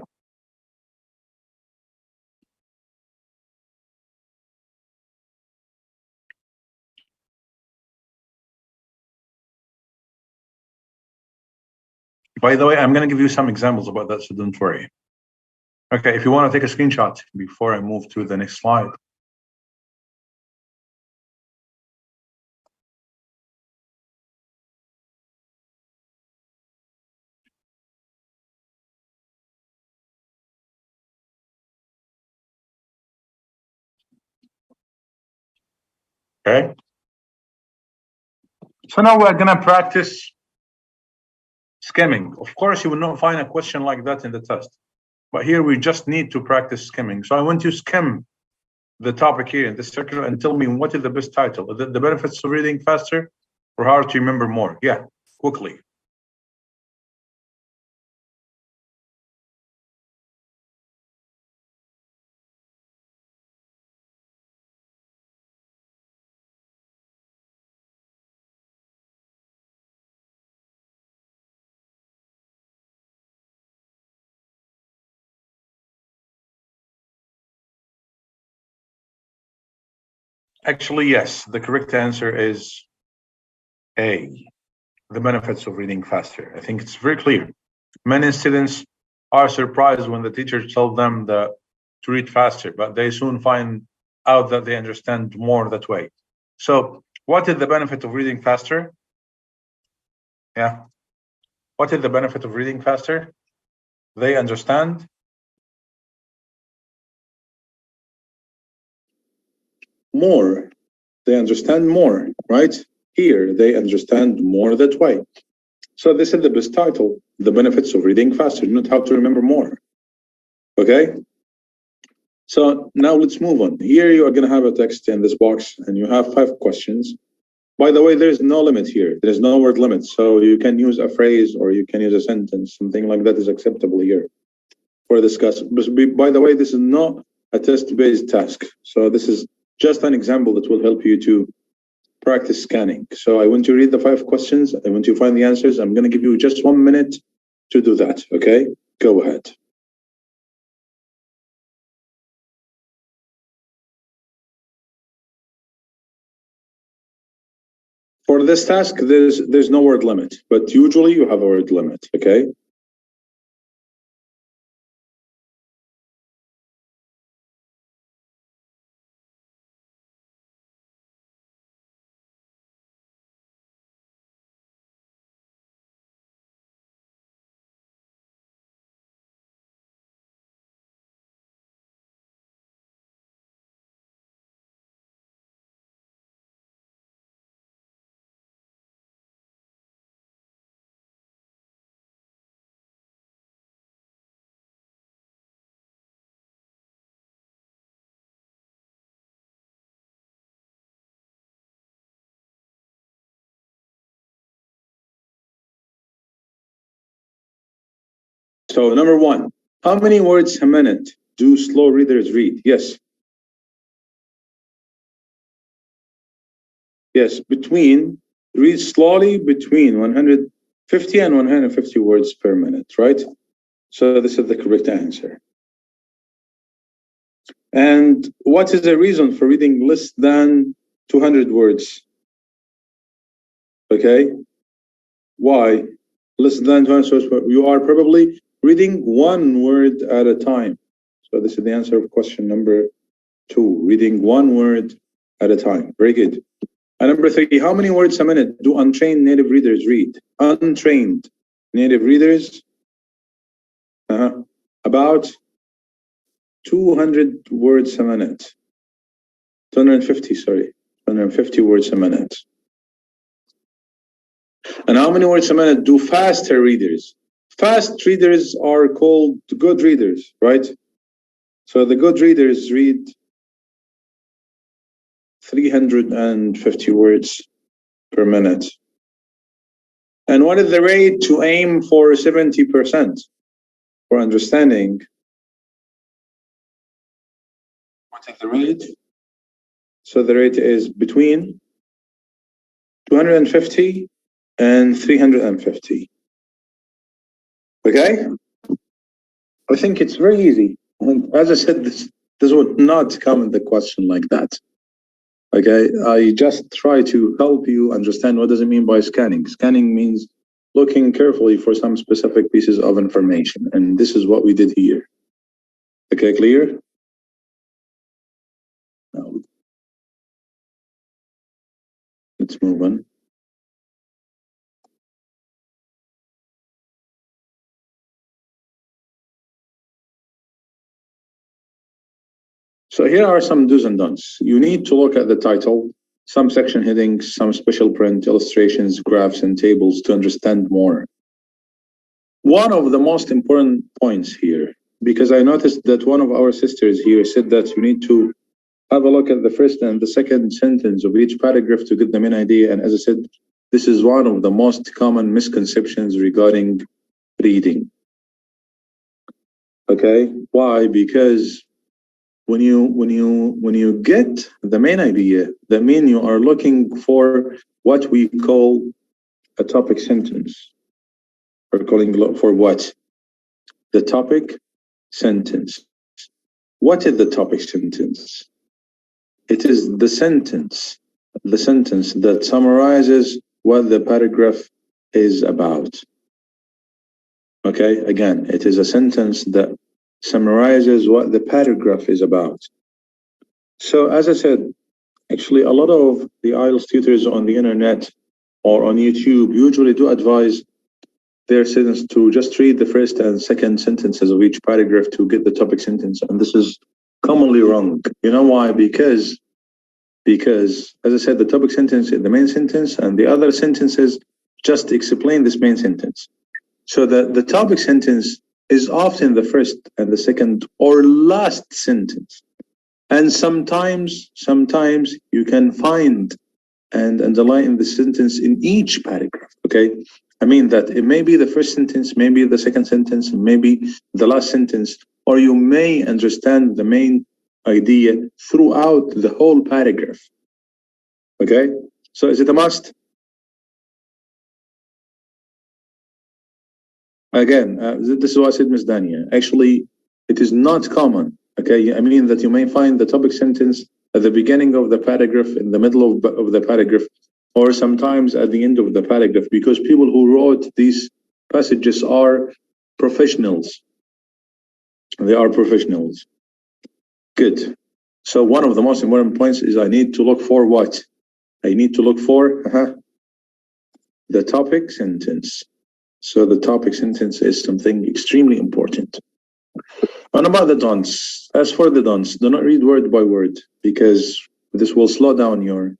By the way, I'm going to give you some examples about that, so don't worry. Okay, if you want to take a screenshot before I move to the next slide. Okay? So now we're going to practice skimming. Of course, you will not find a question like that in the test, but here we just need to practice skimming. So I want you to skim the topic here in this circular and tell me what is the best title. Is it the benefits of reading faster or how to remember more? Yeah, quickly. Actually, yes, the correct answer is A, the benefits of reading faster. I think it's very clear. Many students are surprised when the teacher tells them that to read faster, but they soon find out that they understand more that way. So what is the benefit of reading faster? Yeah. What is the benefit of reading faster? They understand More. They understand more, right? Here, they understand more that way. So this is the best title, The Benefits of Reading Faster, not how to remember more. Okay? So now let's move on. Here you are going to have a text in this box and you have 5 questions. By the way, there's no limit here. There's no word limit. So you can use a phrase or you can use a sentence. Something like that is acceptable here for discuss. But by the way, this is not a test-based task. So this is just an example that will help you to practice scanning. So I want you to read the 5 questions. I want you to find the answers. I'm going to give you just 1 minute to do that. Okay? Go ahead. For this task, there's no word limit, but usually you have a word limit. Okay? So number one, how many words a minute do slow readers read? Yes. Yes, read slowly between 150 and 150 words per minute, right? So this is the correct answer. And what is the reason for reading less than 200 words? Okay, why? Less than 200 words, you are probably reading one word at a time. So this is the answer of question number 2, reading one word at a time. Very good. And number 3, how many words a minute do untrained native readers read? Untrained native readers, about 200 words a minute. 250, sorry, 250 words a minute. And how many words a minute do faster readers? Fast readers are called good readers, right? So the good readers read 350 words per minute. And what is the rate to aim for 70% for understanding? What is the rate? So the rate is between 250 and 350. Okay? I think it's very easy. And as I said, this would not come in the question like that. Okay? I just try to help you understand what does it mean by scanning. Scanning means looking carefully for some specific pieces of information. And this is what we did here. Okay, clear? Now, let's move on. So here are some do's and don'ts. You need to look at the title, some section headings, some special print, illustrations, graphs, and tables to understand more. One of the most important points here, because I noticed that one of our sisters here said that you need to have a look at the first and the second sentence of each paragraph to get the main idea. And as I said, this is one of the most common misconceptions regarding reading. Okay, why? Because when you get the main idea, that means you are looking for what we call a topic sentence. We're calling for what? The topic sentence. What is the topic sentence? It is the sentence that summarizes what the paragraph is about. Okay, again, it is a sentence that summarizes what the paragraph is about. So as I said, actually, a lot of the IELTS tutors on the internet or on YouTube usually do advise their students to just read the first and second sentences of each paragraph to get the topic sentence. And this is commonly wrong. You know why? Because as I said, the topic sentence is the main sentence and the other sentences just explain this main sentence. So the topic sentence is often the first and the second or last sentence. And sometimes you can find and underline the sentence in each paragraph, okay? I mean that it may be the first sentence, maybe the second sentence, maybe the last sentence, or you may understand the main idea throughout the whole paragraph, okay? So is it a must? Again, this is what I said, Ms. Dania. Actually, it is not common, okay? I mean that you may find the topic sentence at the beginning of the paragraph, in the middle of the paragraph, or sometimes at the end of the paragraph, because people who wrote these passages are professionals. They are professionals. Good. So one of the most important points is I need to look for what? I need to look for the topic sentence. So the topic sentence is something extremely important. And about the don'ts, as for the don'ts, do not read word by word because this will slow down your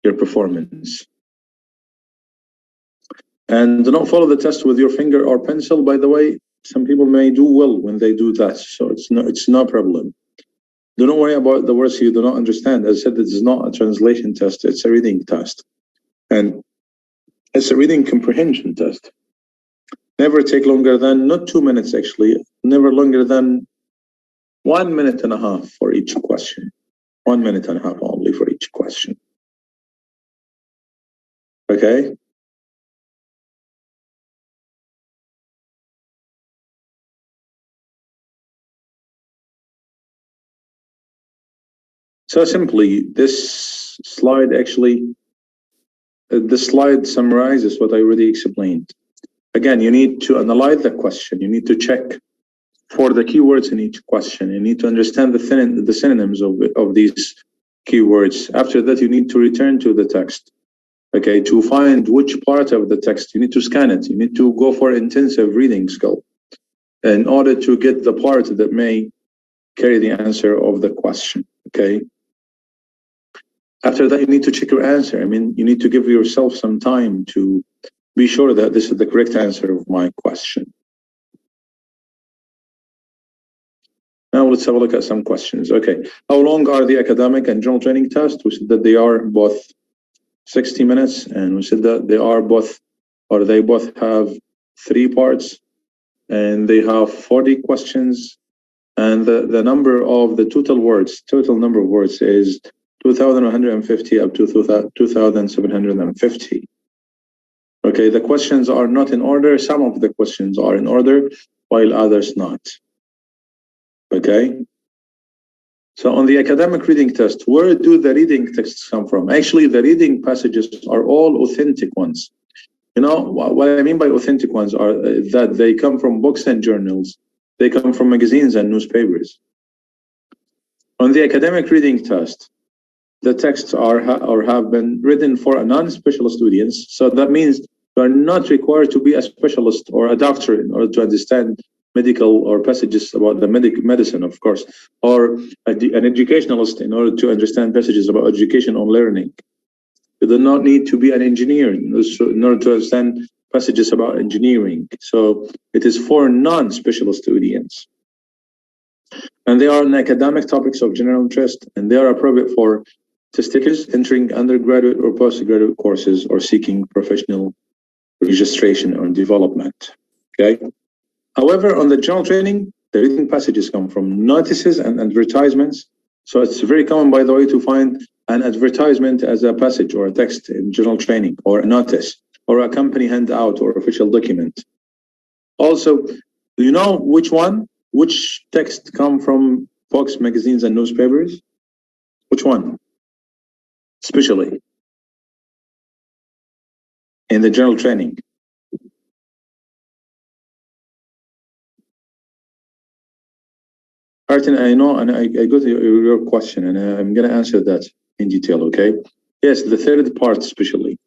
performance. And do not follow the test with your finger or pencil. By the way, some people may do well when they do that, so it's no problem. Do not worry about the words you do not understand. As I said, this is not a translation test, it's a reading test. And it's a reading comprehension test. Never take longer than, not 2 minutes actually, never longer than 1 minute and a half for each question. 1 minute and a half only for each question. Okay? So simply, this slide actually, this slide summarizes what I already explained. Again, you need to analyze the question. You need to check for the keywords in each question. You need to understand the synonyms of these keywords. After that, you need to return to the text. Okay, to find which part of the text, you need to scan it. You need to go for intensive reading skill in order to get the part that may carry the answer of the question. Okay. After that, you need to check your answer. I mean, you need to give yourself some time to be sure that this is the correct answer of my question. Now let's have a look at some questions. Okay, how long are the academic and general training tests? We said that they are both 60 minutes, and we said that they are both, or they both have 3 parts, and they have 40 questions, and the number of the total number of words is 2,150 up to 2,750. Okay, the questions are not in order. Some of the questions are in order, while others not. Okay. So on the academic reading test, where do the reading texts come from? Actually, the reading passages are all authentic ones. You know, what I mean by authentic ones are that they come from books and journals. They come from magazines and newspapers. On the academic reading test, the texts are or have been written for a non-specialist audience. So that means you are not required to be a specialist or a doctor in order to understand medical or passages about the medicine, of course, or an educationalist in order to understand passages about education or learning. You do not need to be an engineer in order to understand passages about engineering. So it is for non-specialist audience. And they are on academic topics of general interest, and they are appropriate for test takers entering undergraduate or postgraduate courses or seeking professional registration or development. Okay. However, on the general training, the reading passages come from notices and advertisements. So it's very common, by the way, to find an advertisement as a passage or a text in general training, or a notice, or a company handout or official document. Also, you know which text come from books, magazines, and newspapers? Which one? Especially in the general training. Martin, I know, and I got your question, and I'm going to answer that in detail, okay? Yes, the third part especially.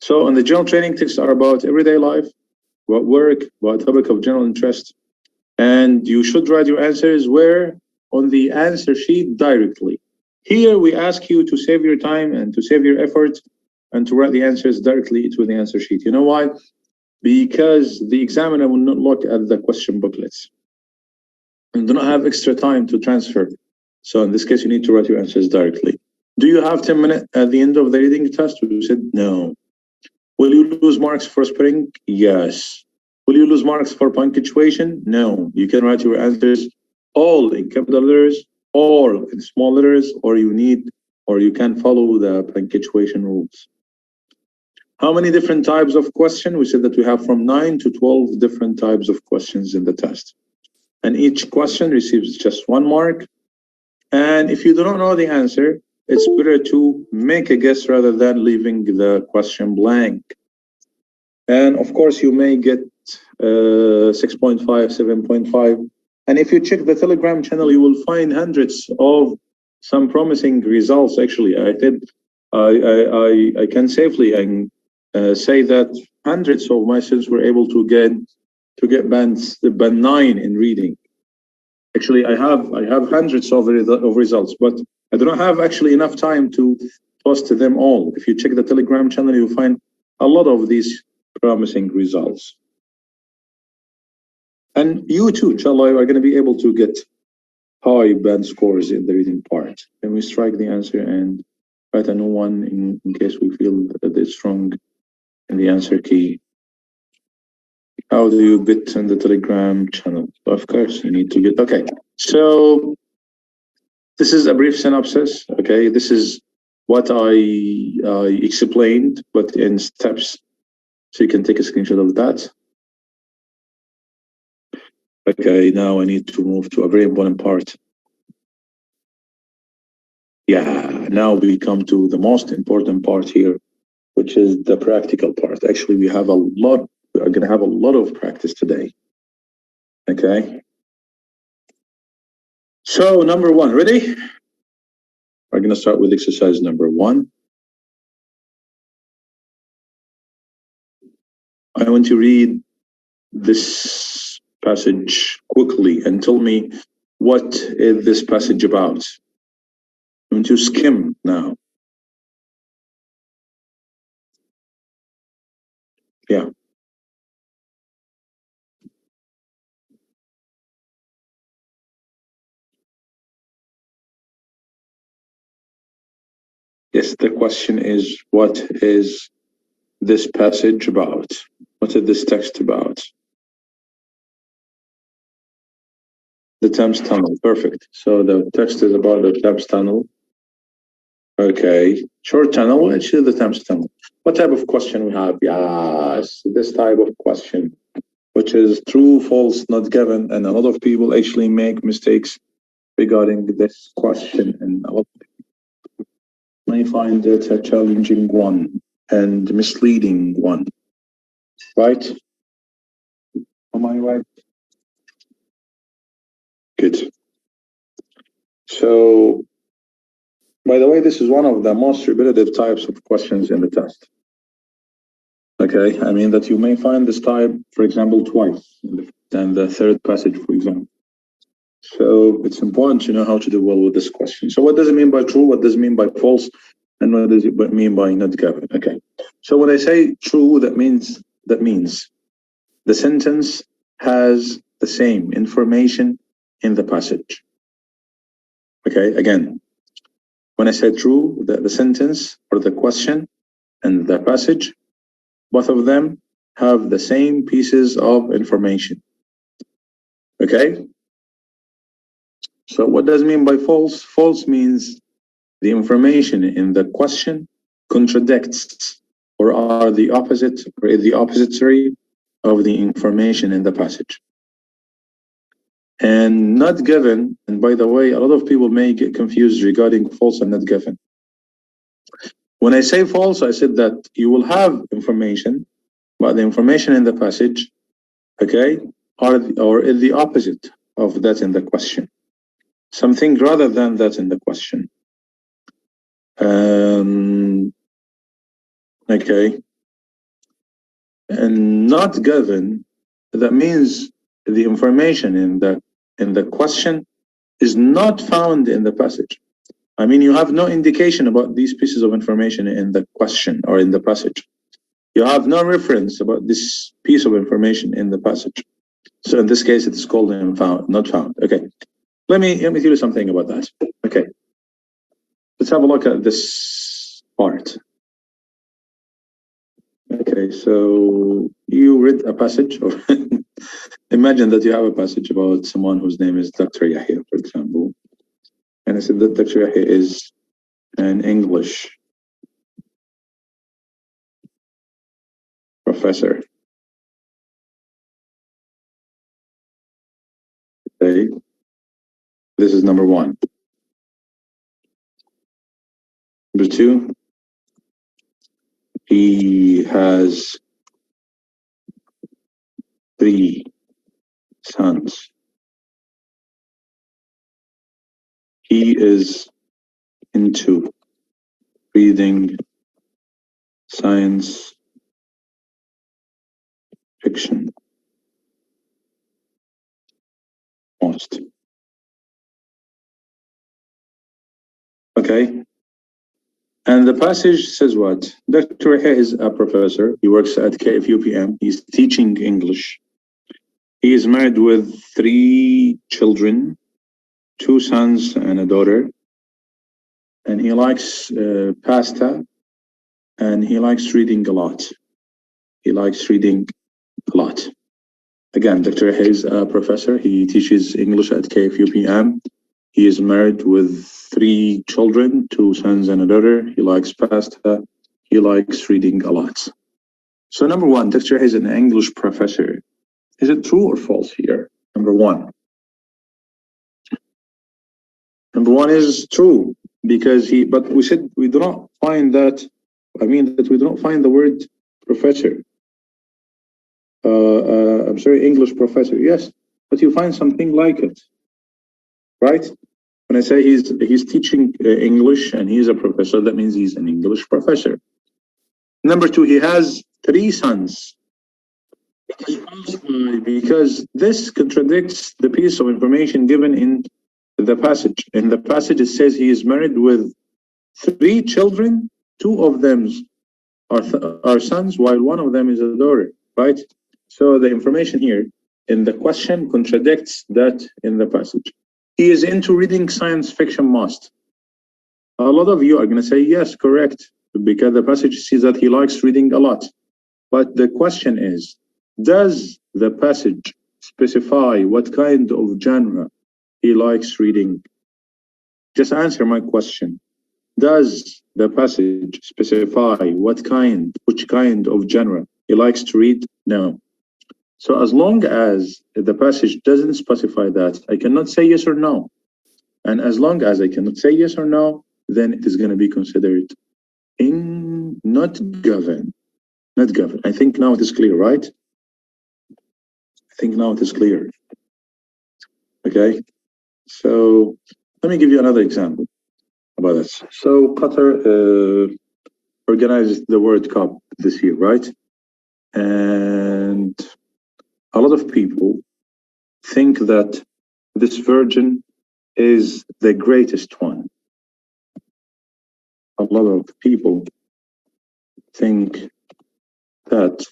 So on the general training, texts are about everyday life, about work, about topic of general interest, and you should write your answers where? On the answer sheet directly. Here we ask you to save your time and to save your effort and to write the answers directly to the answer sheet. You know why? Because the examiner will not look at the question booklets and do not have extra time to transfer. So in this case, you need to write your answers directly. Do you have 10 minutes at the end of the reading test? You said no. Will you lose marks for spelling? Yes. Will you lose marks for punctuation? No. You can write your answers all in capital letters or in small letters, or you can follow the punctuation rules. How many different types of questions? We said that we have from 9 to 12 different types of questions in the test. And each question receives just 1 mark. And if you do not know the answer, it's better to make a guess rather than leaving the question blank. And of course, you may get 6.5, 7.5. And if you check the Telegram channel, you will find hundreds of some promising results. Actually, I can safely say that hundreds of my students were able to get band 9 in reading. Actually, I have hundreds of results, but I do not have actually enough time to post them all. If you check the Telegram channel, you'll find a lot of these promising results. And you too, inshallah, are going to be able to get high band scores in the reading part. Can we strike the answer and write a new one in case we feel that it's strong in the answer key? How do you get in the Telegram channel? Of course, you need to get, okay. So this is a brief synopsis, okay? This is what I explained, but in steps. So you can take a screenshot of that. Okay, now I need to move to a very important part. Yeah, now we come to the most important part here, which is the practical part. Actually, we are going to have a lot of practice today. Okay. So number one, ready? We're going to start with exercise number one. I want to read this passage quickly and tell me what is this passage about. I'm going to skim now. Yeah. Yes, the question is, what is this passage about? What is this text about? The Thames Tunnel, perfect. So the text is about the Thames Tunnel. Okay, short tunnel, which is the Thames Tunnel. What type of question we have? Yes, this type of question, which is true, false, not given, and a lot of people actually make mistakes regarding this question, and a lot of people may find it a challenging one and misleading one, right? Am I right? Good. So, by the way, this is one of the most repetitive types of questions in the test. Okay, I mean that you may find this type, for example, twice, and the third passage, for example. So it's important to know how to do well with this question. So what does it mean by true? What does it mean by false? And what does it mean by not given? Okay. So when I say true, that means the sentence has the same information in the passage. Okay, again, when I say true, the sentence or the question and the passage, both of them have the same pieces of information. Okay? So what does it mean by false? False means the information in the question contradicts or are the opposite or is the oppository of the information in the passage. And not given, and by the way, a lot of people may get confused regarding false and not given. When I say false, I said that you will have information, but the information in the passage, okay, or is the opposite of that in the question. Something rather than that in the question. Okay. And not given, that means the information in the question is not found in the passage. I mean, you have no indication about these pieces of information in the question or in the passage. You have no reference about this piece of information in the passage. So in this case, it is called not found. Okay. Let me tell you something about that. Okay. Let's have a look at this part. Okay, so you read a passage, or imagine that you have a passage about someone whose name is Dr. Yahya, for example. And I said that Dr. Yahya is an English professor. Okay, this is number one. Number two, he has 3 sons. He is into reading science fiction most. Okay. And the passage says what? Dr. Yahya is a professor. He works at KFUPM. He's teaching English. He is married with 3 children, 2 sons and a daughter. And he likes pasta, and he likes reading a lot. He likes reading a lot. Again, Dr. Hayes, a professor. He teaches English at KFUPM. He is married with 3 children, 2 sons and a daughter. He likes pasta. He likes reading a lot. So number 1, Dr. Hayes is an English professor. Is it true or false here? Number 1. Number 1 is true because but we said we do not find that, that we do not find the word professor. I'm sorry, English professor, yes, but you find something like it, right? When I say he's teaching English and he's a professor, that means he's an English professor. Number 2, he has 3 sons. Because this contradicts the piece of information given in the passage. In the passage, it says he is married with 3 children. 2 of them are sons, while 1 of them is a daughter, right? So the information here in the question contradicts that in the passage. He is into reading science fiction most. A lot of you are going to say, yes, correct, because the passage says that he likes reading a lot. But the question is, does the passage specify what kind of genre he likes reading? Just answer my question. Does the passage specify which kind of genre he likes to read? No. So as long as the passage doesn't specify that, I cannot say yes or no. And as long as I cannot say yes or no, then it is going to be considered not given. Not given. I think now it is clear, right? I think now it is clear. Okay. So let me give you another example about this. So Qatar organized the World Cup this year, right? And a lot of people think that this version is the greatest one. A lot of people think that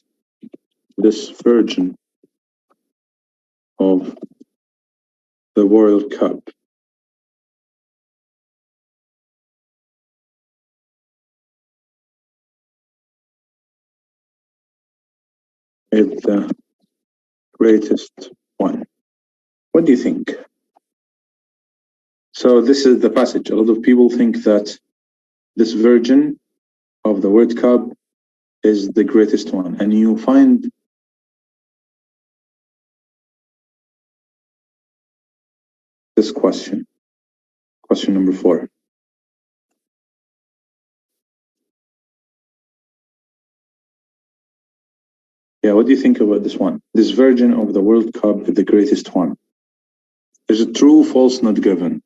this version of the World Cup is the greatest one. What do you think? So this is the passage. A lot of people think that this version of the World Cup is the greatest one. And you find this question number 4. Yeah, what do you think about this one? This version of the World Cup is the greatest one. Is it true, false, not given?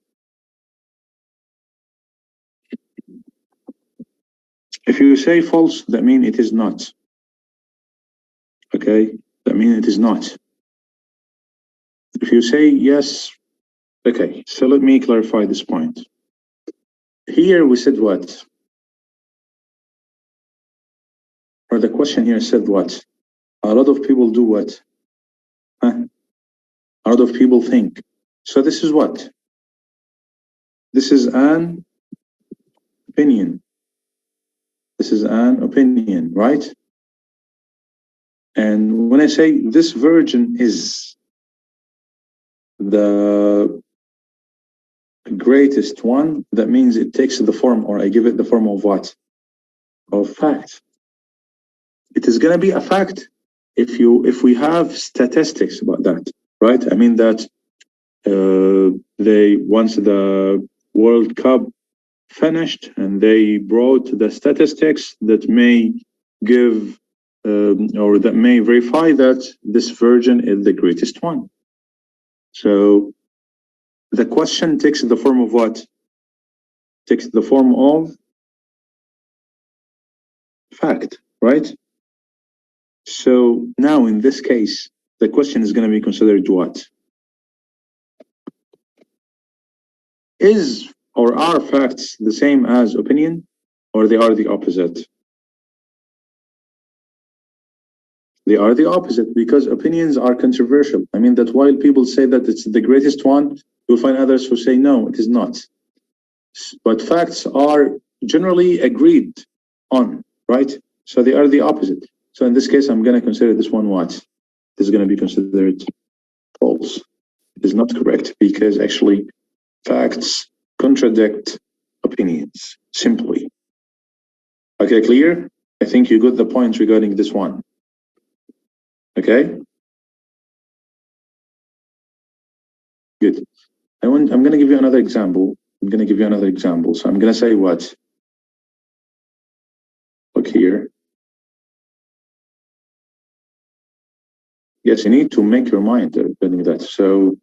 If you say false, that means it is not. Okay, that means it is not. If you say yes, okay, so let me clarify this point. Here we said what? Or the question here said what? A lot of people do what? Huh? A lot of people think. So this is what? This is an opinion. This is an opinion, right? And when I say this version is the greatest one, that means it takes the form, or I give it the form of what? Of fact. It is going to be a fact if we have statistics about that, right? I mean that once the World Cup finished and they brought the statistics that may give or that may verify that this version is the greatest one. So the question takes the form of what? Takes the form of fact, right? So now in this case, the question is going to be considered what? Is or are facts the same as opinion, or they are the opposite? They are the opposite, because opinions are controversial. I mean that while people say that it's the greatest one, you'll find others who say no, it is not. But facts are generally agreed on, right? So they are the opposite. So in this case, I'm going to consider this one what? this is going to be considered false. It is not correct because actually facts contradict opinions, simply. Okay, clear? I think you got the point regarding this one. Okay? Good. I'm going to give you another example. So I'm going to say what? Look here. Yes, you need to make your mind regarding that. So,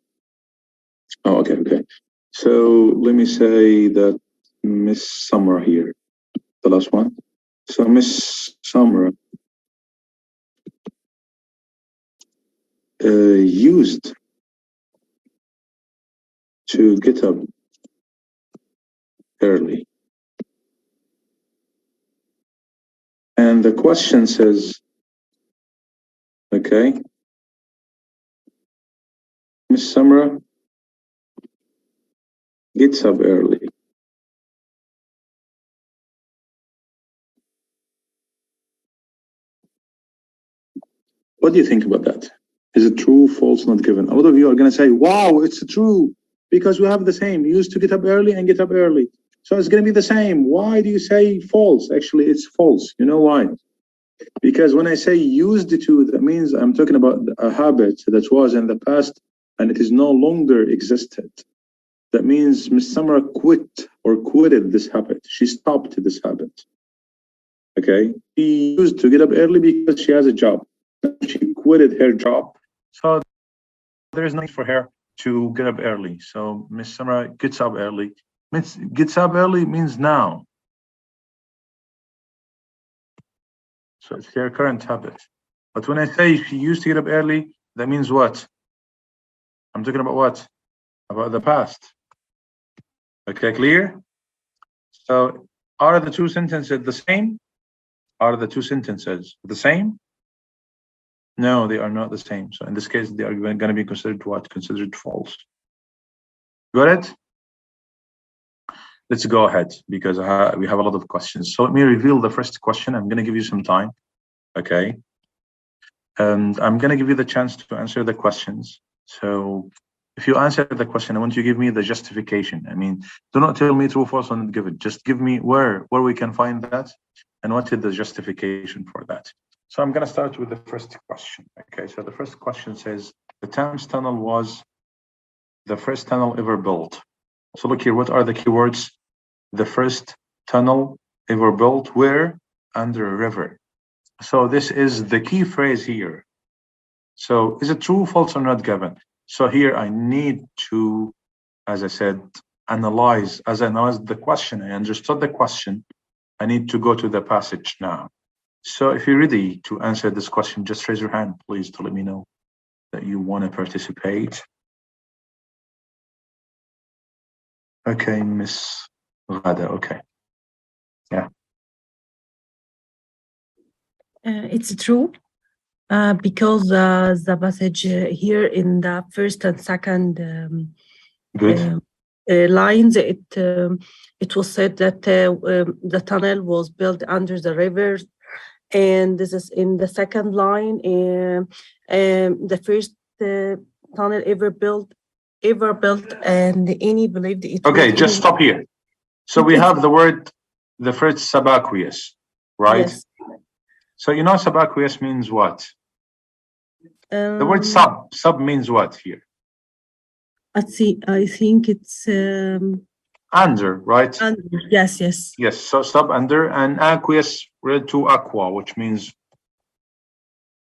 oh, okay. So let me say that Miss Summer here, the last one. So Miss Summer used to get up early. And the question says, okay, Miss Summer gets up early. What do you think about that? Is it true, false, not given? A lot of you are going to say, wow, it's true, because we have the same, used to get up early and get up early. So it's going to be the same. Why do you say false? Actually, it's false. You know why? Because when I say used to, that means I'm talking about a habit that was in the past and it is no longer existed. That means Miss Summer quitted this habit. She stopped this habit. Okay? She used to get up early because she has a job. She quitted her job. So there is no need for her to get up early. So Miss Summer gets up early. Gets up early means now. So it's her current habit. But when I say she used to get up early, that means what? I'm talking about what? About the past. Okay, clear? So are the two sentences the same? Are the two sentences the same? No, they are not the same. So in this case, they are going to be considered what? Considered false. Got it? Let's go ahead because we have a lot of questions. So let me reveal the first question. I'm going to give you some time. Okay. And I'm going to give you the chance to answer the questions. So if you answer the question, I want you to give me the justification. I mean, do not tell me true, false, and give it. Just give me where we can find that and what is the justification for that. So I'm going to start with the first question. Okay, so the first question says, the Thames Tunnel was the first tunnel ever built. So look here, what are the keywords? The first tunnel ever built where? Under a river. So this is the key phrase here. So is it true, false, or not given? So here I need to, as I said, analyze. As I analyzed the question, I understood the question. I need to go to the passage now. So if you're ready to answer this question, just raise your hand, please, to let me know that you want to participate. Okay, Miss Ghada, okay. Yeah. It's true. Because the passage here in the first and second lines, it was said that the tunnel was built under the river, and this is in the second line. The first tunnel ever built, and any believed it. Okay, just stop here. So we have the word, the first subaqueous, right? Yes. So you know subaqueous means what? The word sub means what here? Let's see. I think it's under, right? Under. Yes. Yes. So sub under, and aqueous related to aqua, which means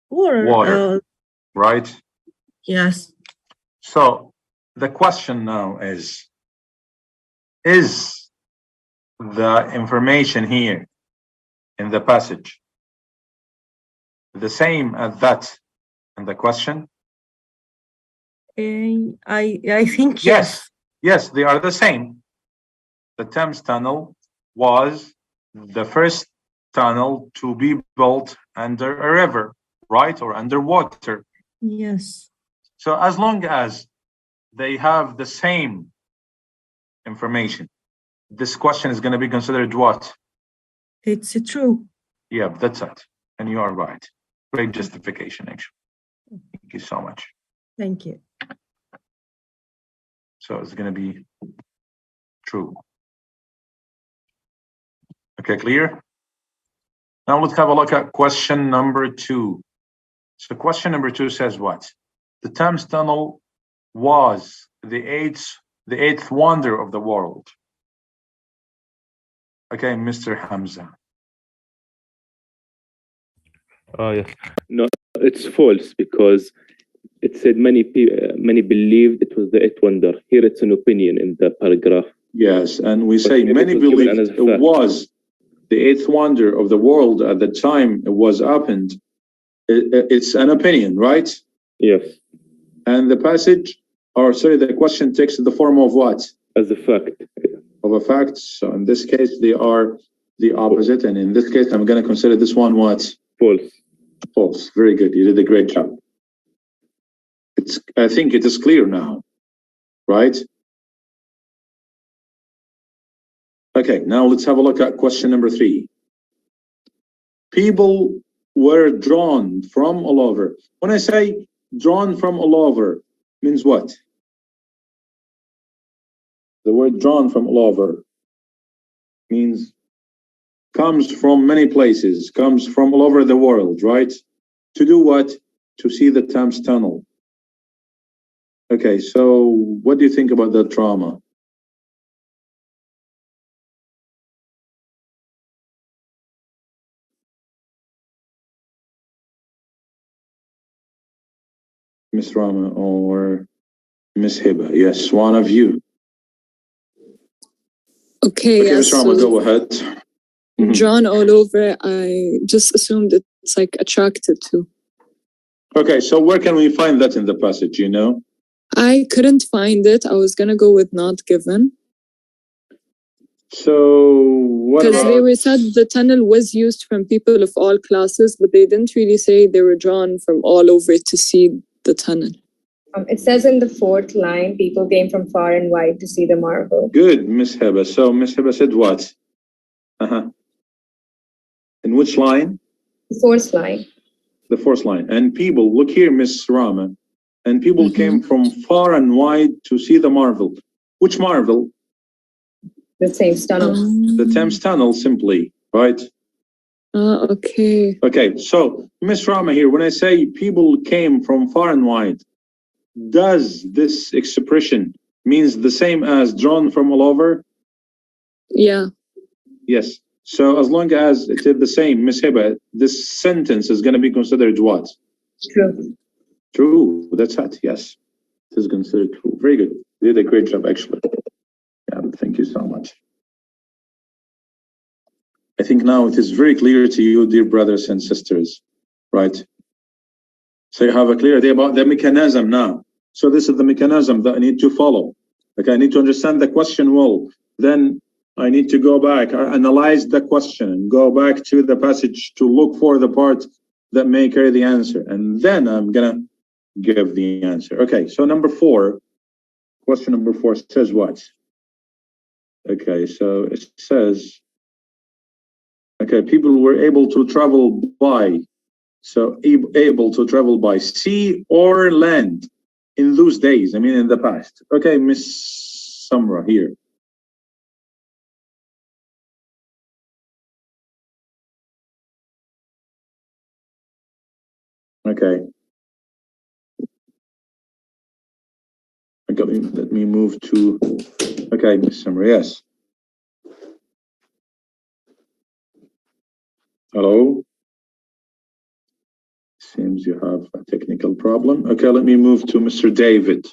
water, right? Yes. So the question now is the information here in the passage the same as that in the question? I think yes. Yes, they are the same. The Thames Tunnel was the first tunnel to be built under a river, right? Or underwater. Yes. So as long as they have the same information, this question is going to be considered what? It's true. Yeah, that's it. And you are right. Great justification, actually. Thank you so much. Thank you. So it's going to be true. Okay, clear? Now let's have a look at question number 2. So question number 2 says what? The Thames Tunnel was the eighth wonder of the world. Okay, Mr. Hamza. Yes. No, it's false because it said many believed it was the eighth wonder. Here it's an opinion in the paragraph. Yes, and we say here many it was given believed as a it fact. was the eighth wonder of the world at the time it was opened. It's an opinion, right? Yes, And the passage, or sorry, the question takes the form of what? as a fact. Of a fact. So in this case, they are the opposite. And in this case, I'm going to consider this one what? False. False. Very good. You did a great job. I think it is clear now, right? Okay, now let's have a look at question number 3. People were drawn from all over. When I say drawn from all over, means what? The word drawn from all over means comes from many places, comes from all over the world, right? To do what? To see the Thames Tunnel. Okay, so what do you think about that drama? Miss Rama or Miss Hiba? Yes, one of you. Okay, Okay, yes, Miss Rama, so go ahead. Mhm. drawn all over, I just assumed it's like attracted to. Okay, so where can we find that in the passage, you know? I couldn't find it. I was gonna go with not given. So what Because they about... were said the tunnel was used from people of all classes, but they didn't really say they were drawn from all over to see the tunnel. It says in the 4th line, people came from far and wide to see the marvel. Good, Miss Hiba. So Miss Hiba said what? In which line? The 4th line. The 4th line. And people, look here, Miss Rama. And people came from far and wide to see the marvel. Which marvel? The Thames Tunnel. The Thames Tunnel, simply, right? Okay. Okay, so Miss Rama here, when I say people came from far and wide, does this expression means the same as drawn from all over? Yeah. Yes. So as long as it is the same, Miss Hiba, this sentence is going to be considered what? True. True. That's it. Yes. It is considered true. Very good. You did a great job, actually. Yeah, thank you so much. I think now it is very clear to you, dear brothers and sisters, right? So you have a clear idea about the mechanism now. So this is the mechanism that I need to follow. Okay, I need to understand the question well. Then I need to go back, analyze the question, go back to the passage to look for the part that may carry the answer. And then I'm gonna give the answer. Okay, so number 4, question number 4 says what? Okay, so it says, okay, people were able to travel by, so able to travel by sea or land in those days, I mean in the past. Okay, Miss Samra here. Okay. Okay, let me move to, okay, Miss Samra, yes. Hello? Seems you have a technical problem. Okay, let me move to Mr. David.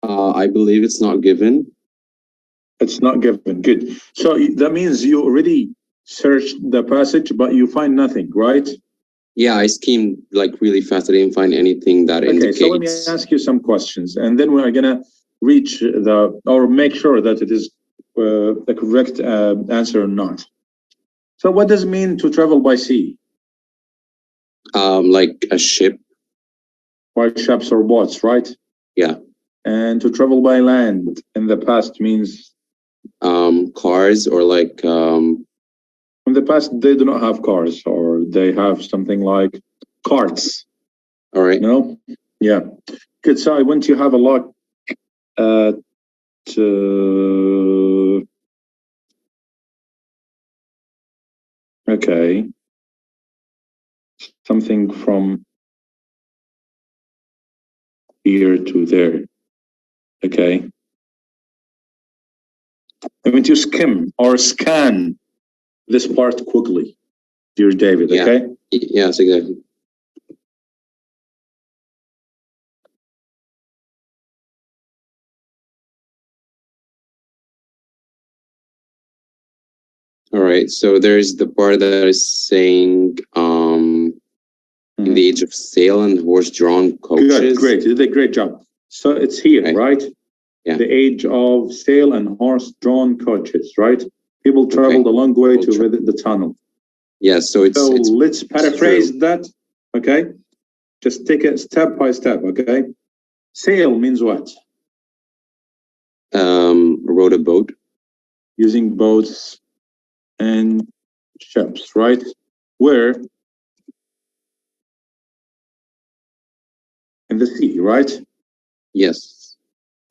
I believe it's not given. It's not given. Good. So that means you already searched the passage, but you find nothing, right? Yeah, I schemed like really fast. I didn't find anything that indicates. Okay, so let me ask you some questions, and then we're gonna reach the, or make sure that it is the correct answer or not. So what does it mean to travel by sea? Like a ship. By ships or boats, right? Yeah. And to travel by land in the past means? Cars or like in the past, they do not have cars, or they have something like carts. All right. No? Yeah. Good. So I want to have a look at okay. Something from here to there. Okay. I want to skim or scan this part quickly, dear David. Yeah. Okay. Yes, exactly. All right. So there's the part that is saying in the age of sail and horse-drawn coaches. Good, great. You did a great job. So it's here, right? Yeah. The age of sail and horse-drawn coaches, right? People traveled a long way to visit the tunnel. Yes. So it's. So it's let's paraphrase that. Okay. Just take it step by step. Okay. Sail means what? Rowed a boat. Using boats and ships, right? Where? In the sea, right? Yes.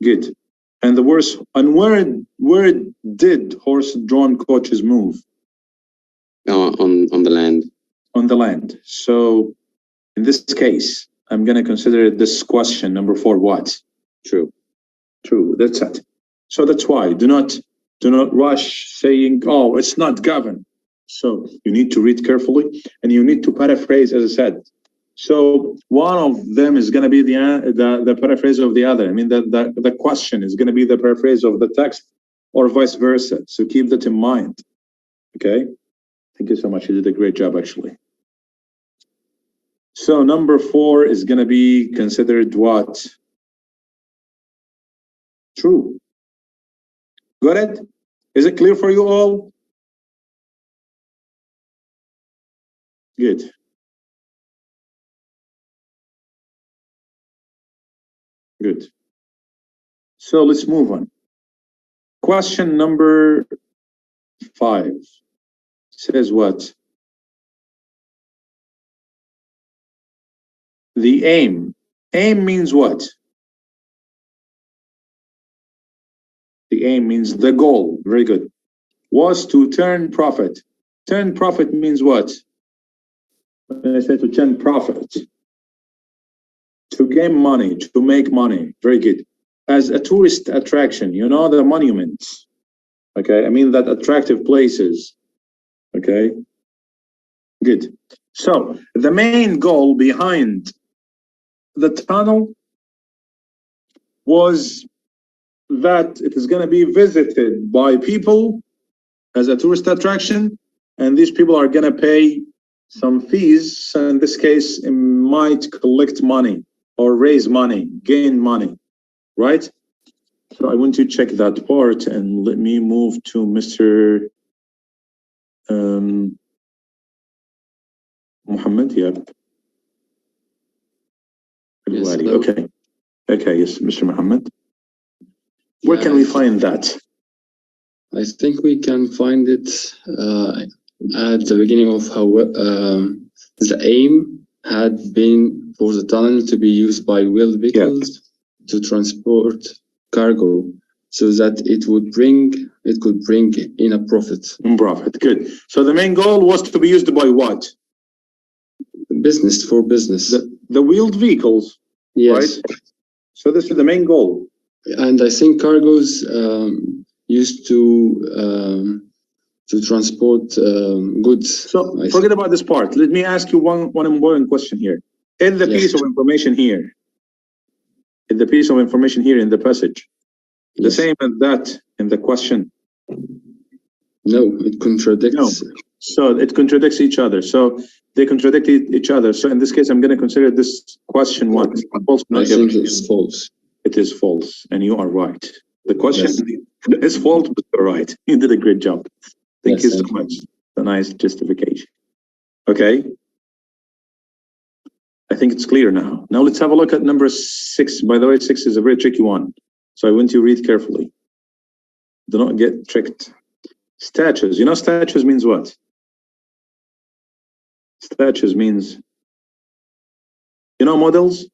Good. And the worst, and where did horse-drawn coaches move? On the land. On the land. So in this case, I'm going to consider this question number 4 what? True. True. That's it. So that's why do not rush saying, oh, it's not governed. So you need to read carefully and you need to paraphrase, as I said. So one of them is going to be the paraphrase of the other. I mean, the question is going to be the paraphrase of the text or vice versa. So keep that in mind. Okay. Thank you so much. You did a great job, actually. So number 4 is going to be considered what? True. Got it? Is it clear for you all? Good. Good. So let's move on. Question number 5 says what? The aim. Aim means what? The aim means the goal. Very good. Was to turn profit. Turn profit means what? When I say to turn profit, to gain money, to make money. Very good. As a tourist attraction, you know, the monuments. Okay, I mean that attractive places. Okay, good. So the main goal behind the tunnel was that it is going to be visited by people as a tourist attraction, and these people are going to pay some fees. So in this case, it might collect money or raise money, gain money, right? So I want to check that part and let me move to Mr. Muhammad. Yeah. Yes, Okay. Okay. Yes, Mr. Muhammad. Where can we find that? I think we can find it at the beginning of how the aim had been for the tunnel to be used by wheeled vehicles to transport cargo, so that it could bring in a profit. Profit. Good. So the main goal was to be used by what? Business, for business. The wheeled vehicles. Yes. Right? So this is the main goal. And I think cargoes used to transport goods. So forget about this part. Let me ask you one important question here. In the piece of information here, in the piece of information here in the passage, the same as that in the question. No, it contradicts. No. So it contradicts each other. So they contradict each other. So in this case, I'm going to consider this question what? False. I think it's false. It is false, and you are right. The question is false, but you're right. You did a great job. Thank you so much. A nice justification. Okay. I think it's clear now. Now let's have a look at number 6. By the way, 6 is a very tricky one. So I want you to read carefully. Do not get tricked. Statues. You know statues means what? Statues means You know models?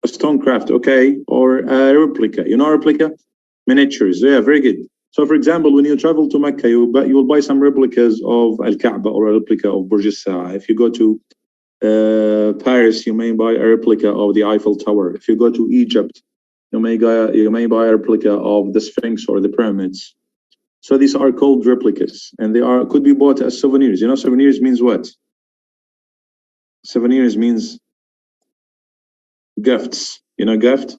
A stonecraft, okay, or a replica. You know replica? Miniatures, yeah, very good. So for example, when you travel to Mecca, you will buy some replicas of Al-Kaaba or a replica of Burj Al-Sa'a. If you go to Paris, you may buy a replica of the Eiffel Tower. If you go to Egypt, you may buy a replica of the Sphinx or the pyramids. So these are called replicas, and they could be bought as souvenirs. You know, souvenirs means what? Souvenirs means gifts. You know, gift?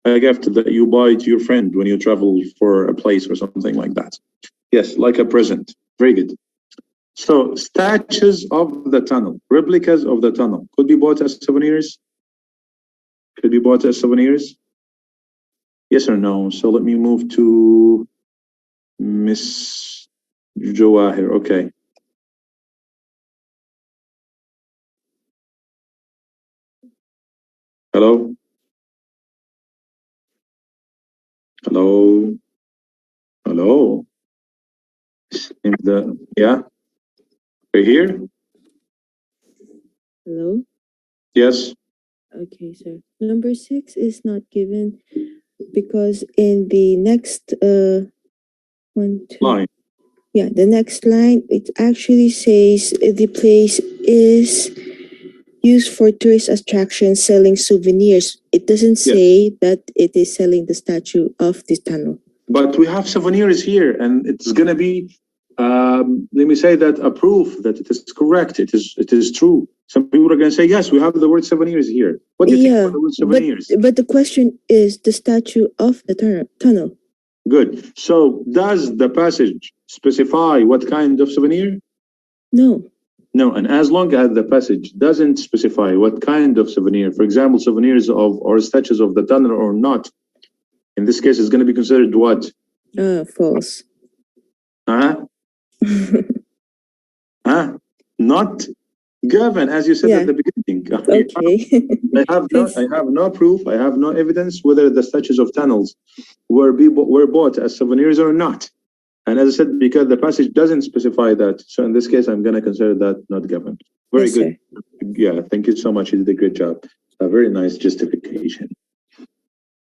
A gift that you buy to your friend when you travel for a place or something like that. Yes, like a present. Very good. So statues of the tunnel, replicas of the tunnel, could be bought as souvenirs? Could be bought as souvenirs? Yes or no? So let me move to Miss Jawahir. Okay. Hello? Hello? Hello? Yeah? Are you here? Hello? Yes? Okay, sir. Number 6 is not given because in the next one, two, Line. yeah, the next line, it actually says the place is used for tourist attractions selling souvenirs. It doesn't say that it is selling the statue of the tunnel. But we have souvenirs here, and it's going to be, let me say that, a proof that it is correct. It is true. Some people are going to say, yes, we have the word souvenirs here. What do you think about the word souvenirs? But the question is the statue of the tunnel. Good. So does the passage specify what kind of souvenir? No. No, and as long as the passage doesn't specify what kind of souvenir, for example, souvenirs of or statues of the tunnel or not, in this case, it's going to be considered what? False. Not given, as you said at the beginning. Okay. I have no proof. I have no evidence whether the statues of tunnels were bought as souvenirs or not. And as I said, because the passage doesn't specify that, so in this case, I'm going to consider that not given. Very good. Sir. Yeah, thank you so much. You did a great job. A very nice justification.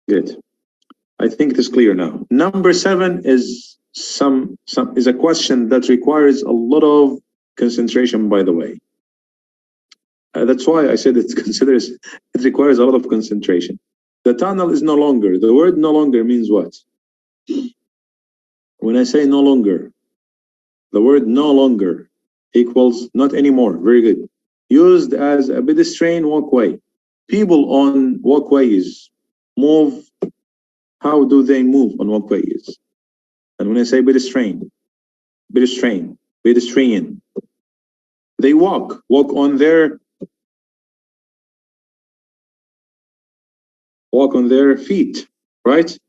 Good. I think it is clear now. Number 7 is is a question that requires a lot of concentration, by the way. That's why I said it requires a lot of concentration. The tunnel is no longer. The word no longer means what? When I say no longer, the word no longer equals not anymore. Very good. Used as a pedestrian walkway. People on walkways move. How do they move on walkways? And when I say pedestrian, they walk on their feet, right?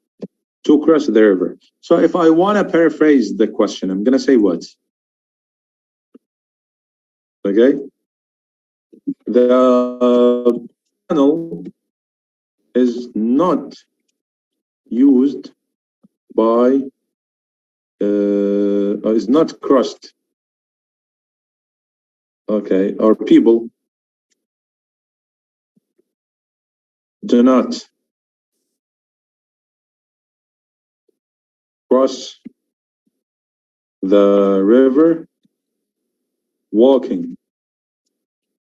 To cross the river. So if I want to paraphrase the question, I'm going to say what? Okay. The tunnel is not used by, is not crossed. Okay. Or people do not cross the river walking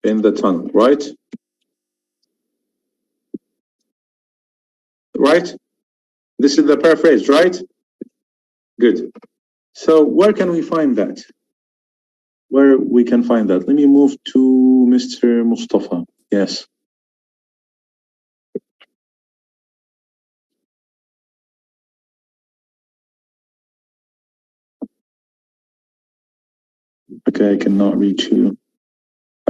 in the tunnel, right? Right? This is the paraphrase, right? Good. So where can we find that? Where we can find that? Let me move to Mr. Mustafa. Yes. Okay, I cannot reach you.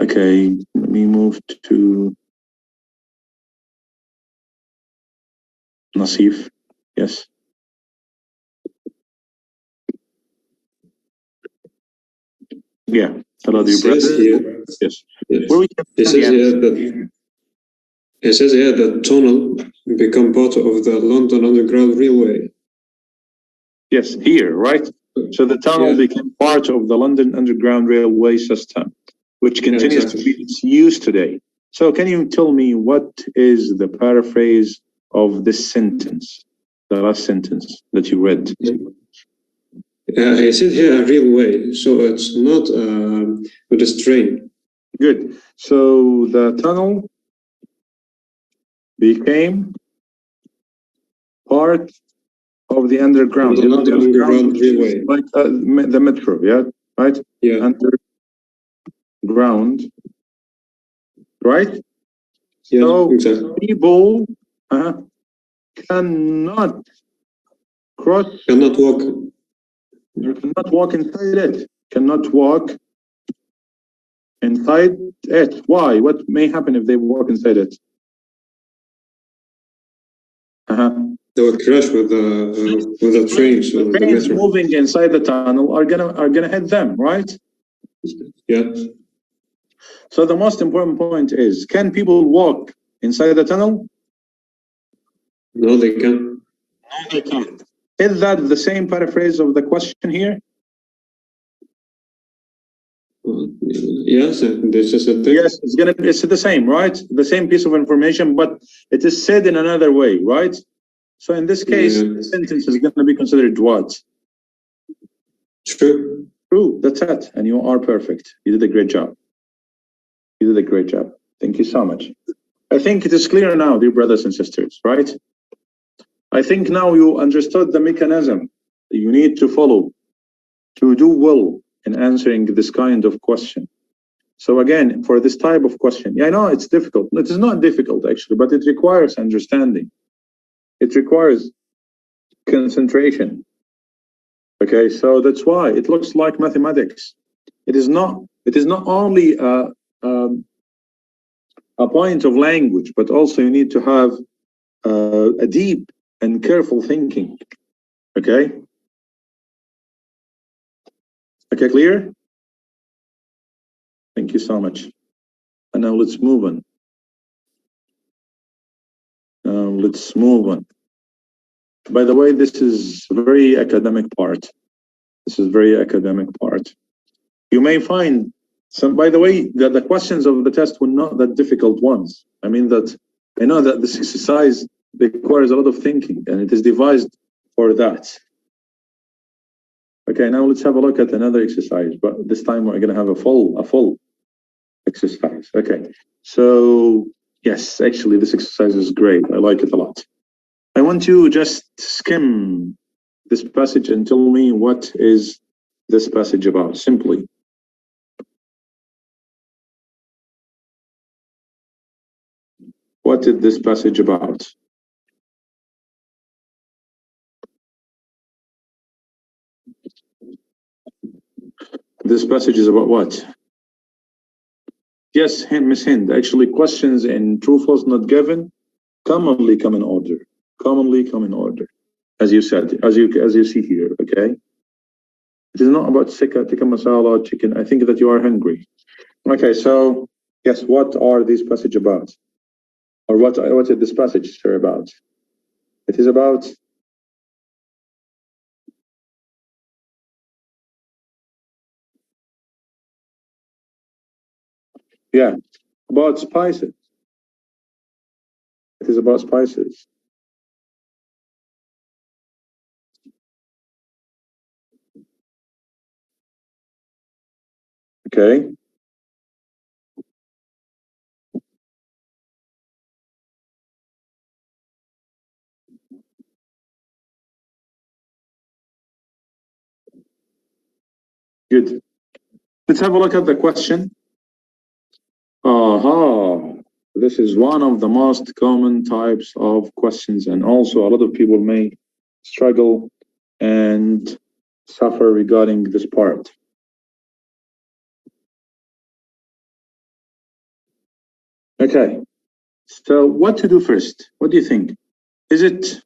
Okay, let me move to Nasif. Yes. Yeah. Hello, dear brother. Yes. Where we can It says here that tunnel become part of the London Underground Railway. Yes, here, right? So the tunnel became part of the London Underground Railway system, which continues to be its use today. So can you tell me what is the paraphrase of this sentence, the last sentence that you read? I said here a real way, so it's not with a strain. Good. So the tunnel became part of the underground. You know, the Underground railway. like the metro, yeah, right? Yeah. Underground, right? Yeah, So exactly. people cannot cross. Cannot walk. You cannot walk inside it. Cannot walk inside it. Why? What may happen if they walk inside it? They would crash with the trains or the Trains metro. moving inside the tunnel are gonna hit them, right? Yeah. So the most important point is, can people walk inside the tunnel? No, they can't. No, they can't. Is that the same paraphrase of the question here? Yes, this is a thing. Yes, it's the same, right? The same piece of information, but it is said in another way, right? So in this case, the sentence is gonna be considered what? True. True, that's it. And you are perfect. You did a great job. You did a great job. Thank you so much. I think it is clear now, dear brothers and sisters, right? I think now you understood the mechanism that you need to follow to do well in answering this kind of question. So again, for this type of question, yeah, I know it's difficult. It is not difficult actually, but it requires understanding. It requires concentration. Okay, so that's why it looks like mathematics. It is not only a point of language, but also you need to have a deep and careful thinking. Okay. Okay, clear? Thank you so much. And now let's move on. Let's move on. By the way, this is a very academic part. This is very academic part. You may find some, by the way, the questions of the test were not that difficult ones. I mean that, I know that this exercise requires a lot of thinking and it is devised for that. Okay, now let's have a look at another exercise, but this time we're gonna have a full exercise. Okay, so yes, actually this exercise is great. I like it a lot. I want you just skim this passage and tell me what is this passage about, simply. What is this passage about? This passage is about what? Yes, Miss Hind, actually questions in true, false, not given commonly come in order. Commonly come in order. As you said, as you see here, okay? It is not about tikka masala, chicken. I think that you are hungry. Okay, so yes, what are these passage about? Or what is this passage, sir, about? It is about yeah, about spices. It is about spices. Okay. Good. Let's have a look at the question. This is one of the most common types of questions, and also a lot of people may struggle and suffer regarding this part. Okay, so what to do first? What do you think? Is it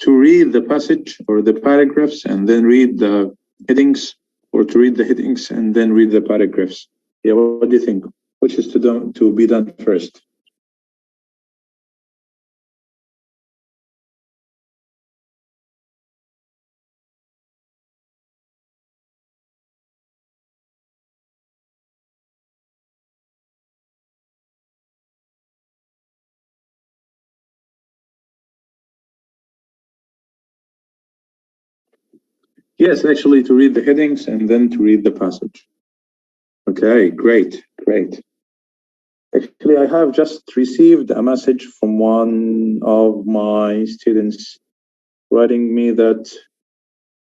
to read the passage or the paragraphs and then read the headings, or to read the headings and then read the paragraphs? Yeah, what do you think? Which is to be done first? Yes, actually to read the headings and then to read the passage. Okay, great, great. Actually, I have just received a message from one of my students writing me that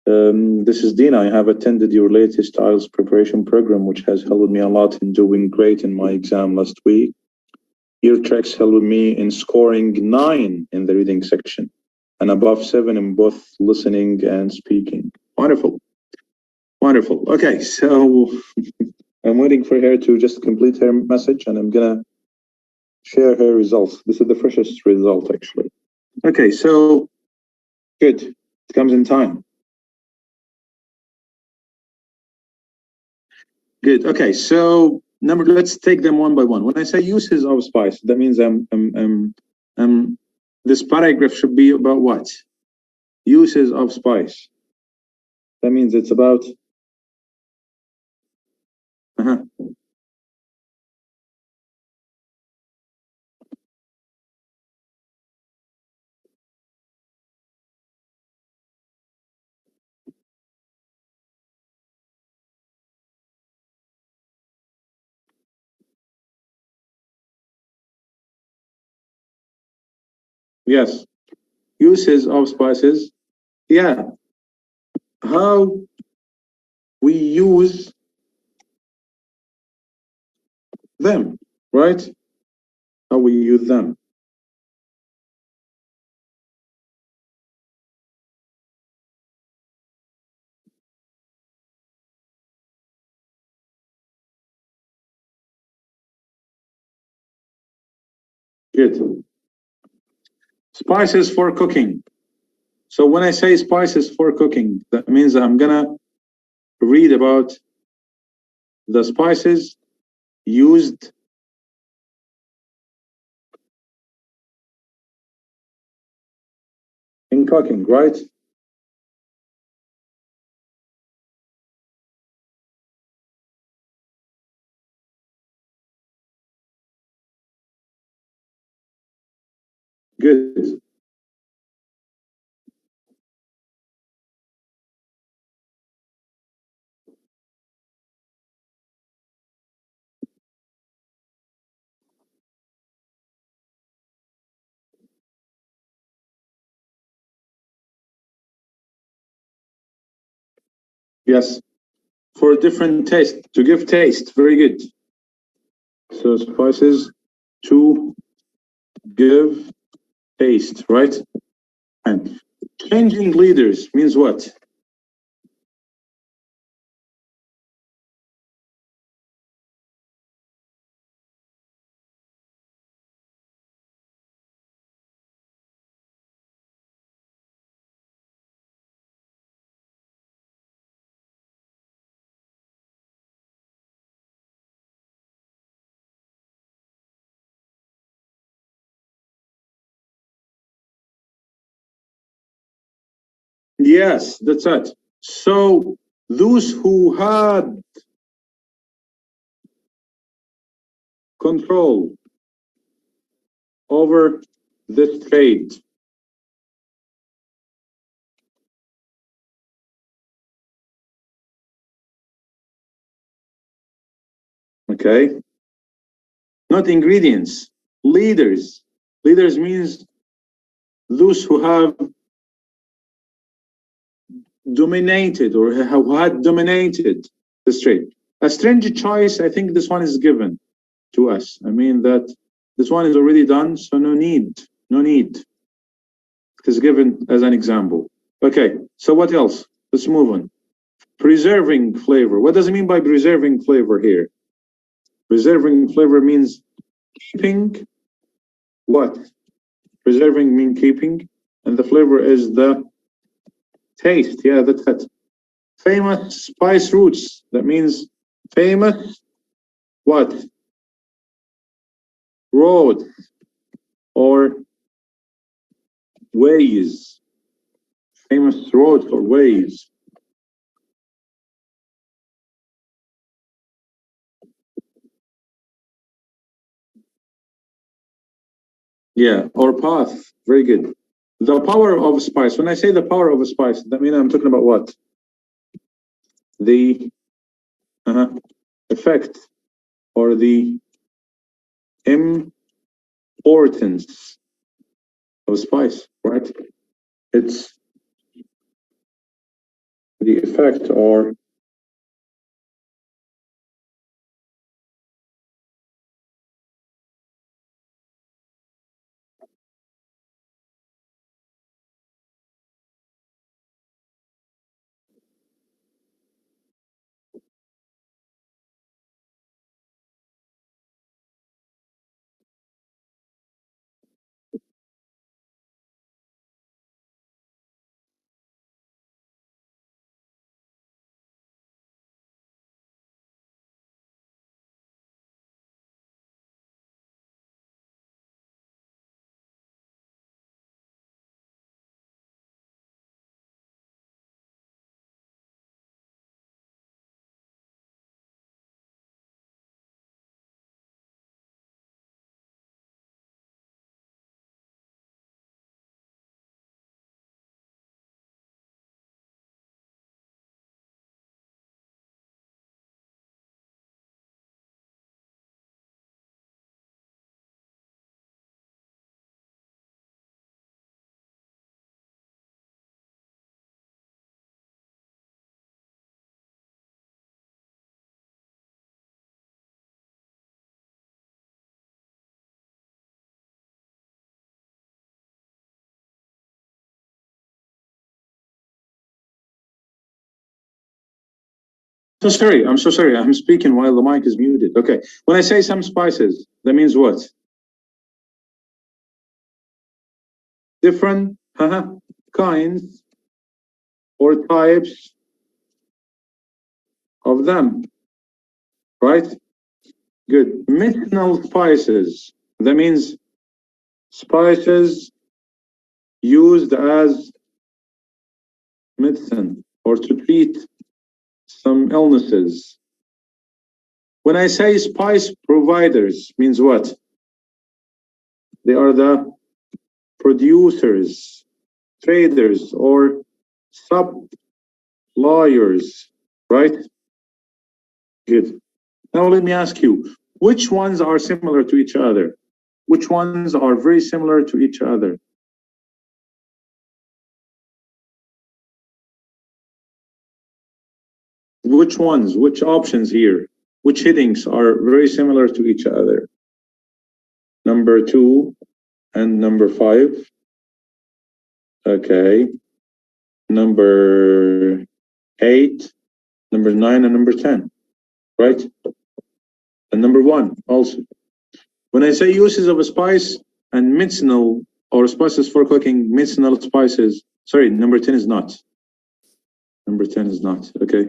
this is Dina. I have attended your latest IELTS preparation program, which has helped me a lot in doing great in my exam last week. Your tracks helped me in scoring 9 in the reading section and above 7 in both listening and speaking. Wonderful. Wonderful. Okay, so I'm waiting for her to just complete her message and I'm gonna share her results. This is the freshest result, actually. Okay, so good. It comes in time. Good. Okay, so let's take them one by one. When I say uses of spice, that means this paragraph should be about what? Uses of spice. That means it's about yes. Uses of spices. Yeah. How we use them, right? How we use them. Good. Spices for cooking. So when I say spices for cooking, that means I'm gonna read about the spices used in cooking, right? Good. Yes. For different taste, to give taste. Very good. So spices to give taste, right? And changing leaders means what? Yes, that's it. So those who had control over this trade. Okay. Not ingredients, leaders. Leaders means those who have dominated or who had dominated the trade. A strange choice, I think this one is given to us. I mean that this one is already done, so no need. It is given as an example. Okay, so what else? Let's move on. Preserving flavor. What does it mean by preserving flavor here? Preserving flavor means keeping what? Preserving means keeping, and the flavor is the taste. Yeah, that's it. Famous spice roots. That means famous what? Road or ways. Famous roads or ways. Yeah, or path. Very good. The power of spice. When I say the power of a spice, that means I'm talking about what? the effect or the importance of spice, right? It's the effect or so sorry, I'm so sorry. I'm speaking while the mic is muted. Okay. When I say some spices, that means what? Different kinds or types of them, right? Good. Medicinal spices. That means spices used as medicine or to treat some illnesses. When I say spice providers, means what? They are the producers, traders, or suppliers, right? Good. Now let me ask you, which ones are similar to each other? Which ones are very similar to each other? Which ones, which options here, which headings are very similar to each other? Number 2 and number 5. Okay. Number 8, number 9, and number 10, right? And number 1 also. When I say uses of a spice and medicinal or spices for cooking, medicinal spices, sorry, number 10 is not. Number 10 is not, okay?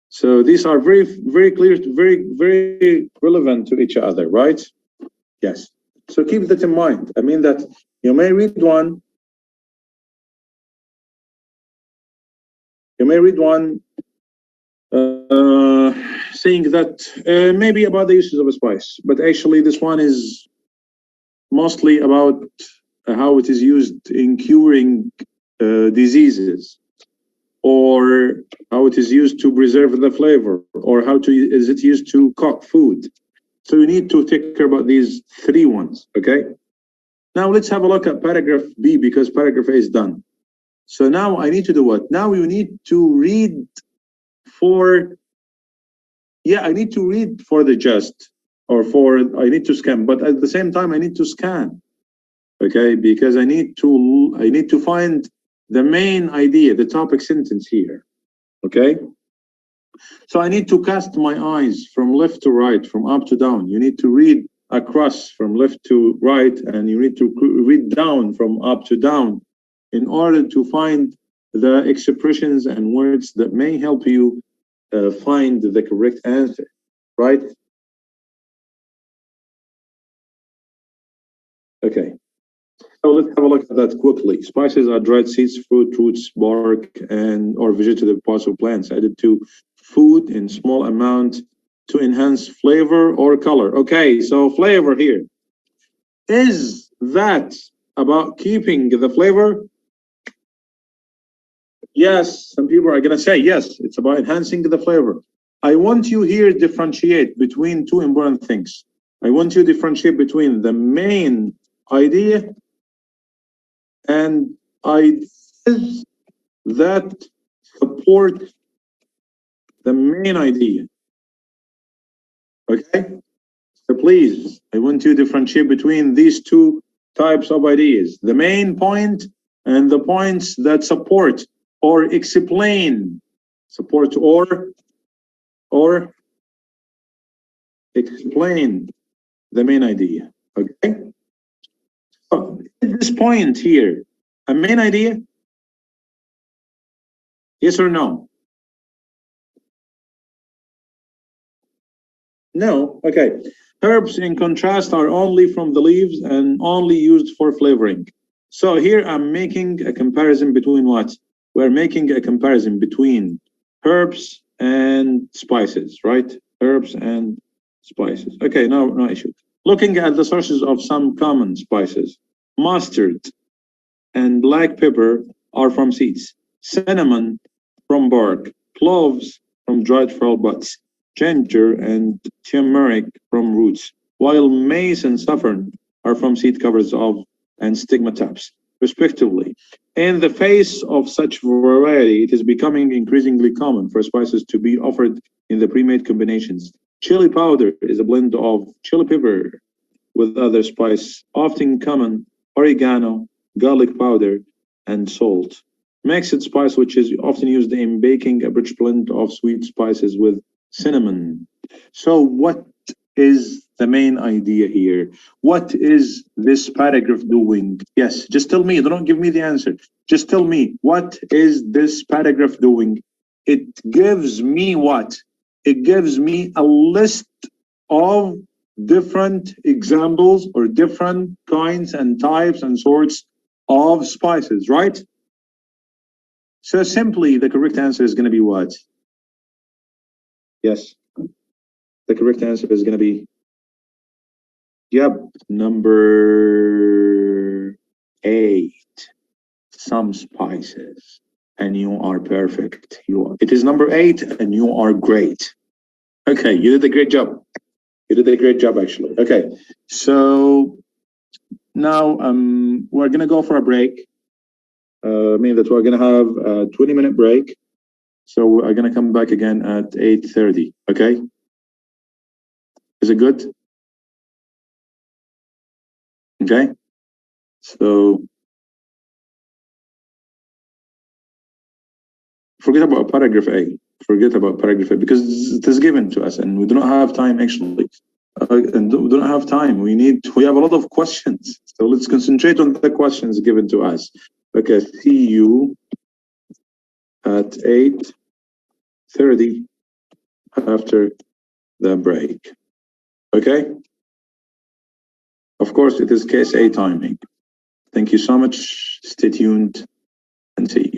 So these are very, very clear, very relevant to each other, right? Yes. So keep that in mind. I mean that you may read one, saying that maybe about the uses of a spice, but actually this one is mostly about how it is used in curing diseases, or how it is used to preserve the flavor, or is it used to cook food. So you need to take care about these 3 ones, okay? Now let's have a look at paragraph B, because paragraph A is done. So now I need to do what? Now you need to read for, I need to read for the gist, or I need to scan, but at the same time I need to scan, okay? Because I need to find the main idea, the topic sentence here, okay? So I need to cast my eyes from left to right, from up to down. You need to read across from left to right, and you need to read down from up to down in order to find the expressions and words that may help you find the correct answer, right? Okay. So let's have a look at that quickly. Spices are dried seeds, fruit, roots, bark, or vegetable parts of plants added to food in small amount to enhance flavor or color. Okay, so flavor here. Is that about keeping the flavor? Yes, some people are gonna say, yes, it's about enhancing the flavor. I want you here to differentiate between two important things. I want you to differentiate between the main idea and ideas that support the main idea. Okay? So please, I want you to differentiate between these two types of ideas, the main point and the points that support or explain, support or explain the main idea. Okay? So, at this point here, a main idea? Yes or no? No. Okay. Herbs, in contrast, are only from the leaves and only used for flavoring. So here I'm making a comparison between what? We're making a comparison between herbs and spices, right? Herbs and spices. Okay, no issue. Looking at the sources of some common spices, mustard and black pepper are from seeds, cinnamon from bark, cloves from dried fall buds, ginger and turmeric from roots, while mace and saffron are from seed covers of and stigmatops, respectively. In the face of such variety, it is becoming increasingly common for spices to be offered in the pre-made combinations. Chili powder is a blend of chili pepper with other spice, often common oregano, garlic powder, and salt. Mixed spice, which is often used in baking a rich blend of sweet spices with cinnamon. So what is the main idea here? What is this paragraph doing? Yes, just tell me, don't give me the answer. Just tell me, what is this paragraph doing? It gives me what? It gives me a list of different examples or different kinds and types and sorts of spices, right? So simply the correct answer is going to be what? Yes. The correct answer is going to be, yep, number 8. Some spices. And you are perfect. It is number 8 and you are great. Okay, you did a great job. You did a great job, actually. Okay, so now we're going to go for a break. Meaning that we're going to have a 20-minute break. So we're going to come back again at 8:30. Okay? Is it good? Okay? So forget about paragraph A. Forget about paragraph A because it is given to us and we do not have time actually. And we do not have time. We have a lot of questions. So let's concentrate on the questions given to us. Okay, see you at 8:30 after the break. Okay? Of course, it is case A timing. Thank you so much. Stay tuned and see you.